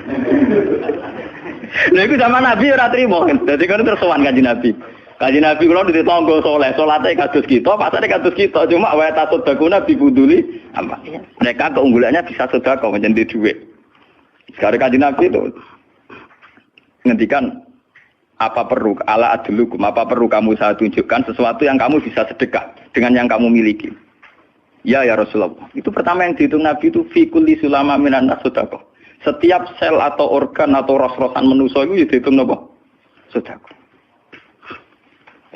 Lha iku zaman Nabi ora trimo. Dadi kan terus sowan Kanjeng Nabi. Kanjeng Nabi kula ditonggo soleh, salate kados kita, pasane kados kita, cuma wa tasodakuna bibuduli apa. Mereka keunggulannya bisa sedekah menjadi duit. Sekarang Kanjeng Nabi itu ngendikan apa perlu ala adlukum, apa perlu kamu saya tunjukkan sesuatu yang kamu bisa sedekah dengan yang kamu miliki. Ya Rasulullah. Itu pertama yang dihitung Nabi itu fi kulli sulama minan sedekah. Setiap sel atau organ atau ros-rosan manusia itu dihitung napa? Sedekah.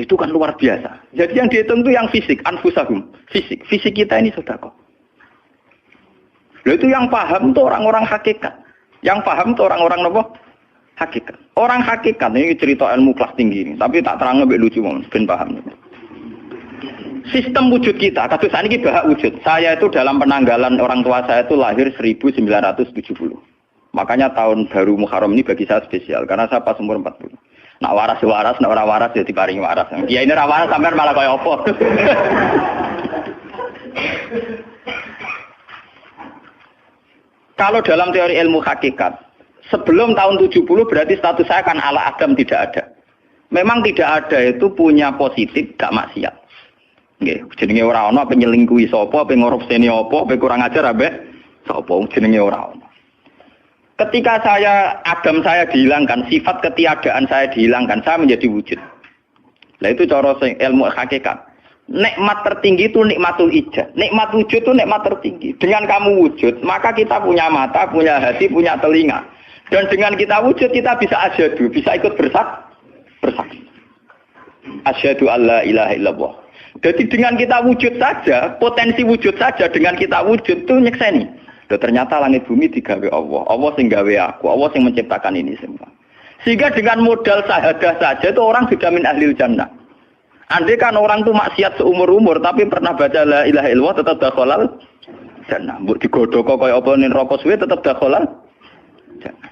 Itu kan luar biasa. Jadi yang dihitung itu yang fisik, anfusahum, fisik. Fisik kita ini sedekah. Lalu itu yang paham itu orang-orang hakikat. Yang paham itu orang-orang apa? Hakikat. Orang hakikat ini cerita ilmu kelas tinggi ini, tapi tak terang lebih lucu ben paham. Sistem wujud kita, kados saniki bahak wujud. Saya itu dalam penanggalan orang tua saya itu lahir 1970. Makanya tahun baru Muharram ini bagi saya spesial karena saya pas umur 40. Nak waras, nak ora waras ya diparingi waras. Ya ini ora waras sampean malah kaya apa. Kalau dalam teori ilmu hakikat, sebelum tahun 70 berarti status saya kan ala Adam tidak ada. Memang tidak ada itu punya positif gak maksiat. Nggih, jenenge ora ana apa nyelingkuhi sapa, apa ngorupseni apa, apa kurang ajar ambek sapa jenenge ora ana. Ketika Adam saya dihilangkan, sifat ketiadaan saya dihilangkan, saya menjadi wujud. Nah itu cara ilmu hakikat. Nikmat tertinggi itu nikmatul ijad. Nikmat wujud itu nikmat tertinggi. Dengan kamu wujud, maka kita punya mata, punya hati, punya telinga. Dan dengan kita wujud, kita bisa asyhadu, bisa ikut bersaksi. Asyhadu alla ilaha illallah. Jadi dengan kita wujud saja, potensi wujud saja dengan kita wujud itu nyekseni. Ternyata langit bumi digawe Allah. Allah sing gawe aku, Allah sing menciptakan ini semua. Sehingga dengan modal syahadah saja itu orang sudah min ahlil jannah. Andai kan orang itu maksiat seumur-umur tapi pernah baca la ilaha illallah tetap dakhalal jannah. Mbok digodhok kaya apa ning neraka suwe tetap dakhalal jannah.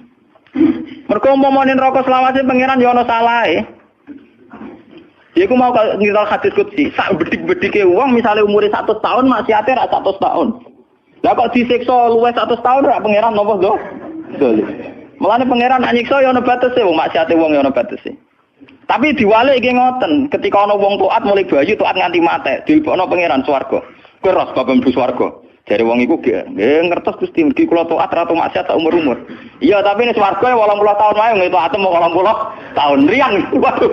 Mergo umpama ning neraka selawase pangeran ya ana salahe. Iku mau ngiral hadis qudsi, sak bedik-bedike wong misale umure 100 tahun maksiate ra 100 tahun. Lah kok disiksa luwih 100 tahun ra pangeran napa to? Dolim. Mulane pangeran nyiksa ya ana batese wong maksiate wong ya ana batese. Tapi diwalik iki ngoten, ketika ana wong taat mulai bayi taat nganti mate, dilebokno pangeran swarga. Kowe ros bab mlebu swarga. Jare wong iku nggih ngertos Gusti mergi kula taat ra maksiat sak umur-umur. Iya, tapi ning swarga 80 tahun wae ngene taat 80 tahun riang. Waduh.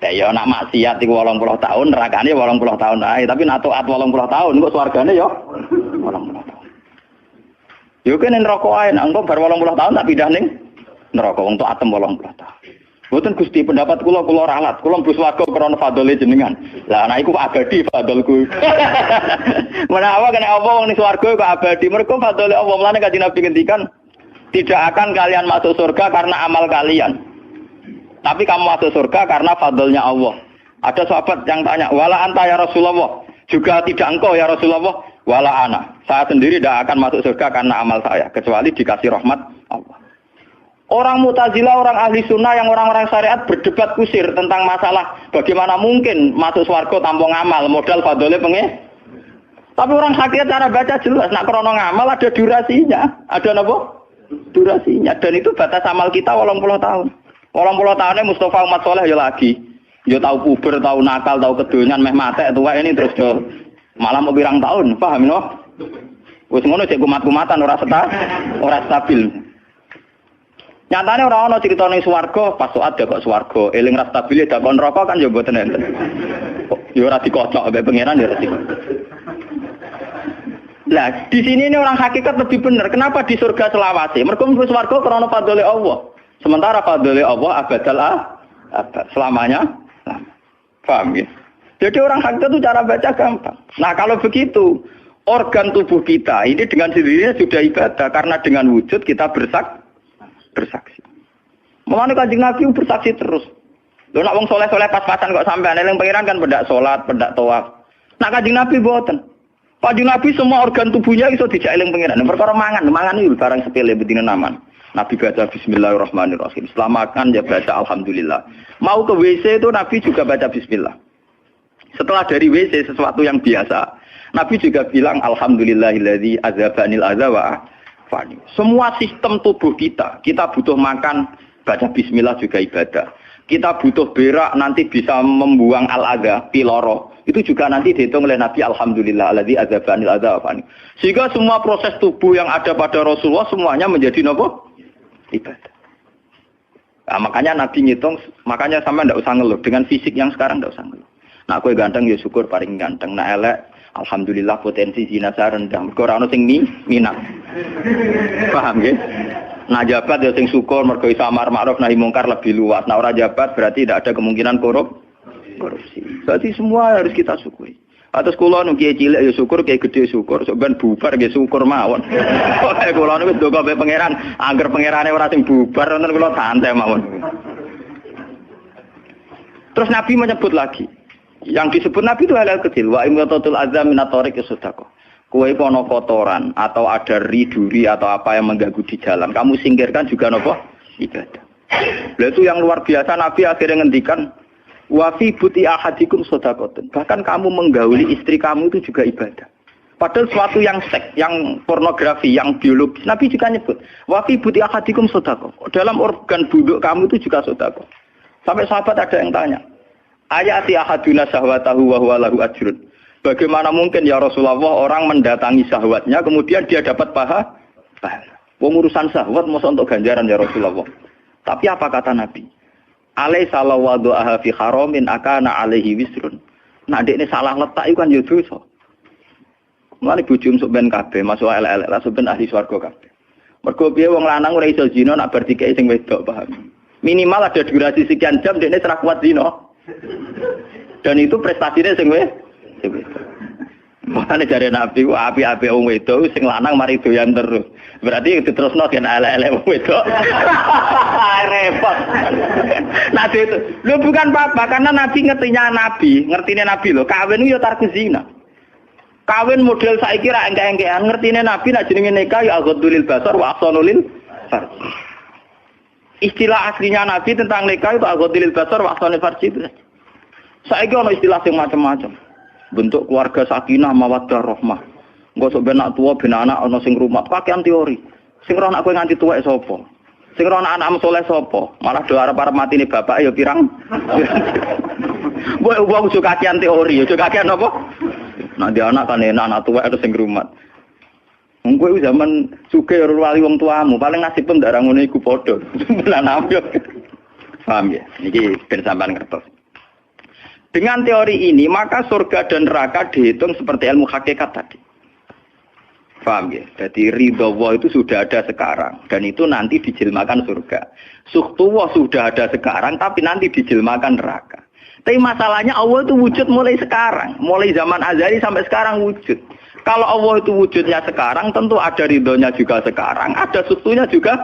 Ya nak maksiat iku 80 tahun, nerakane 80 tahun ae, tapi nak taat 80 tahun kok swargane ya 80 tahun. Yo kene neraka ae, nek engko bar 80 tahun tak pindah ning neraka wong taat 80 tahun. Mboten Gusti pendapat kula ralat, kula mlebu swarga krana fadhole jenengan. Lah ana iku abadi fadholku. Menawa kene apa wong ning swarga kok abadi, mergo fadhole Allah. Mulane Kanjeng Nabi ngendikan, tidak akan kalian masuk surga karena amal kalian. Tapi kamu masuk surga karena fadlnya Allah. Ada sahabat yang tanya, wala anta ya Rasulullah. Juga tidak engkau ya Rasulullah. Wala ana. Saya sendiri tidak akan masuk surga karena amal saya. Kecuali dikasih rahmat Allah. Orang Mu'tazilah, orang ahli sunnah yang orang-orang syariat berdebat kusir tentang masalah bagaimana mungkin masuk surga tanpa ngamal. Modal fadlnya pengen. Tapi orang hakikat cara baca jelas. Nak krono ngamal ada durasinya. Ada apa? Durasinya. Dan itu batas amal kita 80 tahun. 80 tahunnya Mustafa umat soleh ya lagi. Ya tahu puber, tahu nakal, tahu kedonyan, meh mate tua ini terus yo malah mau pirang tahun, paham no? Wis ngono cek kumat-kumatan ora stabil. Nyatane ora ana crita ning swarga pas saat kok swarga, eling ra stabil dakon neraka kan ya mboten enten. Ya ora dikocok mbek pangeran ya ora dikocok. Lah, di sini ini orang hakikat lebih benar. Kenapa di surga selawase? Mergo mlebu swarga krana fadhole Allah. Sementara fadhole Allah abadal abad selamanya. Paham ya? Jadi orang hakikat itu cara baca gampang. Nah, kalau begitu, organ tubuh kita ini dengan sendirinya sudah ibadah karena dengan wujud kita bersaksi. Mulane Kanjeng Nabi bersaksi terus. Lho nek wong saleh-saleh pas-pasan kok sampean eling pangeran kan pendak salat, pendak tawaf. Nah Kanjeng Nabi mboten. Kanjeng Nabi semua organ tubuhnya iso dijak eling pangeran. Perkara mangan iki barang sepele bedine naman. Nabi baca bismillahirrahmanirrahim. Setelah makan dia baca alhamdulillah. Mau ke WC itu Nabi juga baca bismillah. Setelah dari WC sesuatu yang biasa, Nabi juga bilang alhamdulillahilladzi azhabanil adza wa afani. Semua sistem tubuh kita butuh makan, baca bismillah juga ibadah. Kita butuh berak nanti bisa membuang al-adza, piloro. Itu juga nanti dihitung oleh Nabi alhamdulillahilladzi azhabanil adza wa afani. Sehingga semua proses tubuh yang ada pada Rasulullah semuanya menjadi nopo? Ibadah. Nah, makanya Nabi ngitung, makanya sama ndak usah ngeluh dengan fisik yang sekarang ndak usah ngeluh. Nah, kowe ganteng ya syukur paling ganteng. Nah, elek alhamdulillah potensi zina saya rendah. Mergo ora ono sing minat. Paham nggih? Nah, jabat ya sing syukur mergo iso amar ma'ruf nahi mungkar lebih luas. Nah, ora jabat berarti tidak ada kemungkinan korupsi. Berarti semua harus kita syukuri. Atus kula nu kiye cilik ya syukur, kiye gedhe syukur, sok ben bubar nggih syukur mawon. Pokoke kula niku ndonga mbek pangeran, angger pangerane ora sing bubar wonten kula santai mawon. Terus Nabi menyebut lagi. Yang disebut Nabi itu hal kecil. Wa imatatul azam min at-tariq sedekah. Kowe kono kotoran atau ada riduri atau apa yang mengganggu di jalan, kamu singkirkan juga napa? Ibadah. Lah itu yang luar biasa Nabi akhirnya ngendikan wa fi buti ahadikum sedekah. Bahkan kamu menggauli istri kamu itu juga ibadah. Padahal suatu yang seks, yang pornografi, yang biologis, Nabi juga nyebut wa fi buti ahadikum sedekah. Dalam organ buduk kamu itu juga sedekah. Sampai sahabat ada yang tanya, ayati ahaduna syahwatahu wa huwa lahu ajrun. Bagaimana mungkin ya Rasulullah orang mendatangi syahwatnya kemudian dia dapat pahala? Pengurusan syahwat masa untuk ganjaran ya Rasulullah. Tapi apa kata Nabi? Alaysa lawadhu'aha fi haramin akana alaihi wisrun. Nah dekne salah letak iku kan ya dosa. Mulane bojo sok ben kabeh masuk elek-elek lah sok ben ahli swarga kabeh. Mergo piye wong lanang ora iso zina nak bar dikeki sing wedok paham. Minimal ada durasi sekian jam dekne ora kuat zina. Dan itu prestasinya sing wedok. Makane jare Nabi ku api-api wong wedok sing lanang mari doyan terus. Berarti diterusno gen elek-elek wong wedok. Repot. Nah itu, lu bukan apa-apa karena Nabi ngertine Nabi lho, kawin yo tarku zina. Kawin model saiki ra engke-engkean, ngertine Nabi nek jenenge nikah ya aghdulil basar wa ahsanulil farj. Istilah aslinya Nabi tentang nikah itu aghdulil basar wa ahsanul farj itu. Saiki ono istilah sing macam-macam. Bentuk keluarga sakinah mawaddah rahmah. Engko sok ben anak tuwa ben anak ana sing rumah, pakaian teori. Sing ora anak kowe nganti tuwek sapa? Sing ora anak saleh sapa? Malah do arep-arep matine bapak ya pirang. Wong suka kakean teori, yo kakean apa? Nah dia anak kan enak anak tuwek terus sing rumat. Wong kowe zaman sugih ora wali wong tuamu, paling nasib pun ndak ngono iku padha. Lan amyo. Paham ya? Niki ben sampean ngertos. Dengan teori ini, maka surga dan neraka dihitung seperti ilmu hakikat tadi. Paham ya? Jadi ridho Allah itu sudah ada sekarang. Dan itu nanti dijelmakan surga. Suhtullah sudah ada sekarang, tapi nanti dijelmakan neraka. Tapi masalahnya Allah itu wujud mulai sekarang. Mulai zaman azali sampai sekarang wujud. Kalau Allah itu wujudnya sekarang, tentu ada ridhonya juga sekarang. Ada suhtunya juga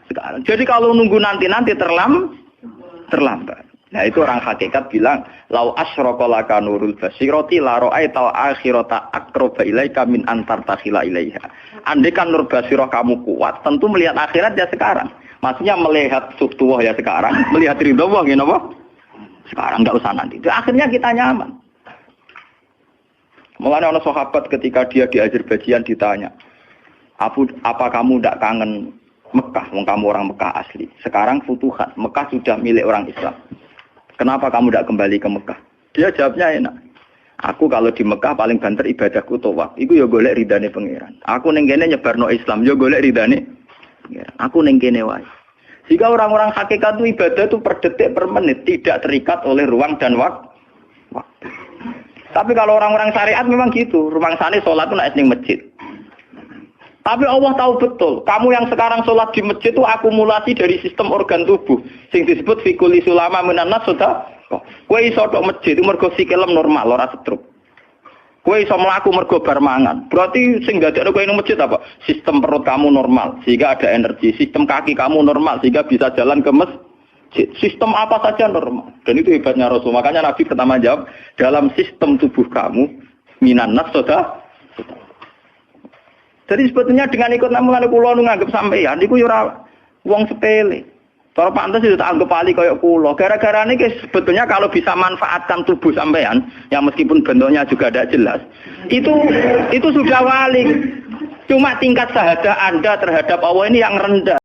sekarang. Jadi kalau nunggu nanti terlambat. Nah itu orang hakikat bilang lau asyraka laka nurul basirati la ra'aital akhirata aqraba ilaika min antar takhila ilaiha. Andai kan nur basirah kamu kuat, tentu melihat akhirat ya sekarang. Maksudnya melihat suhtuwah ya sekarang, melihat ridha Allah ngene apa? Sekarang enggak usah nanti. Itu akhirnya kita nyaman. Mulanya ada sahabat ketika dia di Azerbaijan ditanya, apa kamu tidak kangen Mekah? Wong kamu orang Mekah asli. Sekarang futuhat, Mekah sudah milik orang Islam. Kenapa kamu tidak kembali ke Mekah? Dia jawabnya enak. Aku kalau di Mekah paling banter ibadahku tawaf. Iku ya golek ridane pangeran. Aku ning kene nyebarno Islam, ya golek ridane pangeran. Aku ning kene wae. Jika orang-orang hakikat itu ibadah itu per detik per menit, tidak terikat oleh ruang dan waktu. Tapi kalau orang-orang syariat memang gitu, ruang sana sholat itu naik di masjid. Tapi Allah tahu betul, kamu yang sekarang sholat di masjid itu akumulasi dari sistem organ tubuh. Sing disebut fikuli sulama minanas sudah. Kowe iso tok masjid itu mergo sikilem normal, ora stroke. Kowe iso mlaku mergo bar mangan. Berarti sing dadekno kowe ning masjid apa? Sistem perut kamu normal sehingga ada energi, sistem kaki kamu normal sehingga bisa jalan ke masjid. Sistem apa saja normal. Dan itu hebatnya Rasul. Makanya Nabi pertama jawab, dalam sistem tubuh kamu minanas sudah. Jadi sebetulnya dengan ikut namungan kula nu nganggep sampeyan niku yo ora wong sepele. Cara pantes itu tak anggap ahli kaya kula. Gara-gara niki sebetulnya kalau bisa manfaatkan tubuh sampeyan yang meskipun bentuknya juga tidak jelas, itu sudah wali. Cuma tingkat syahadah Anda terhadap Allah ini yang rendah.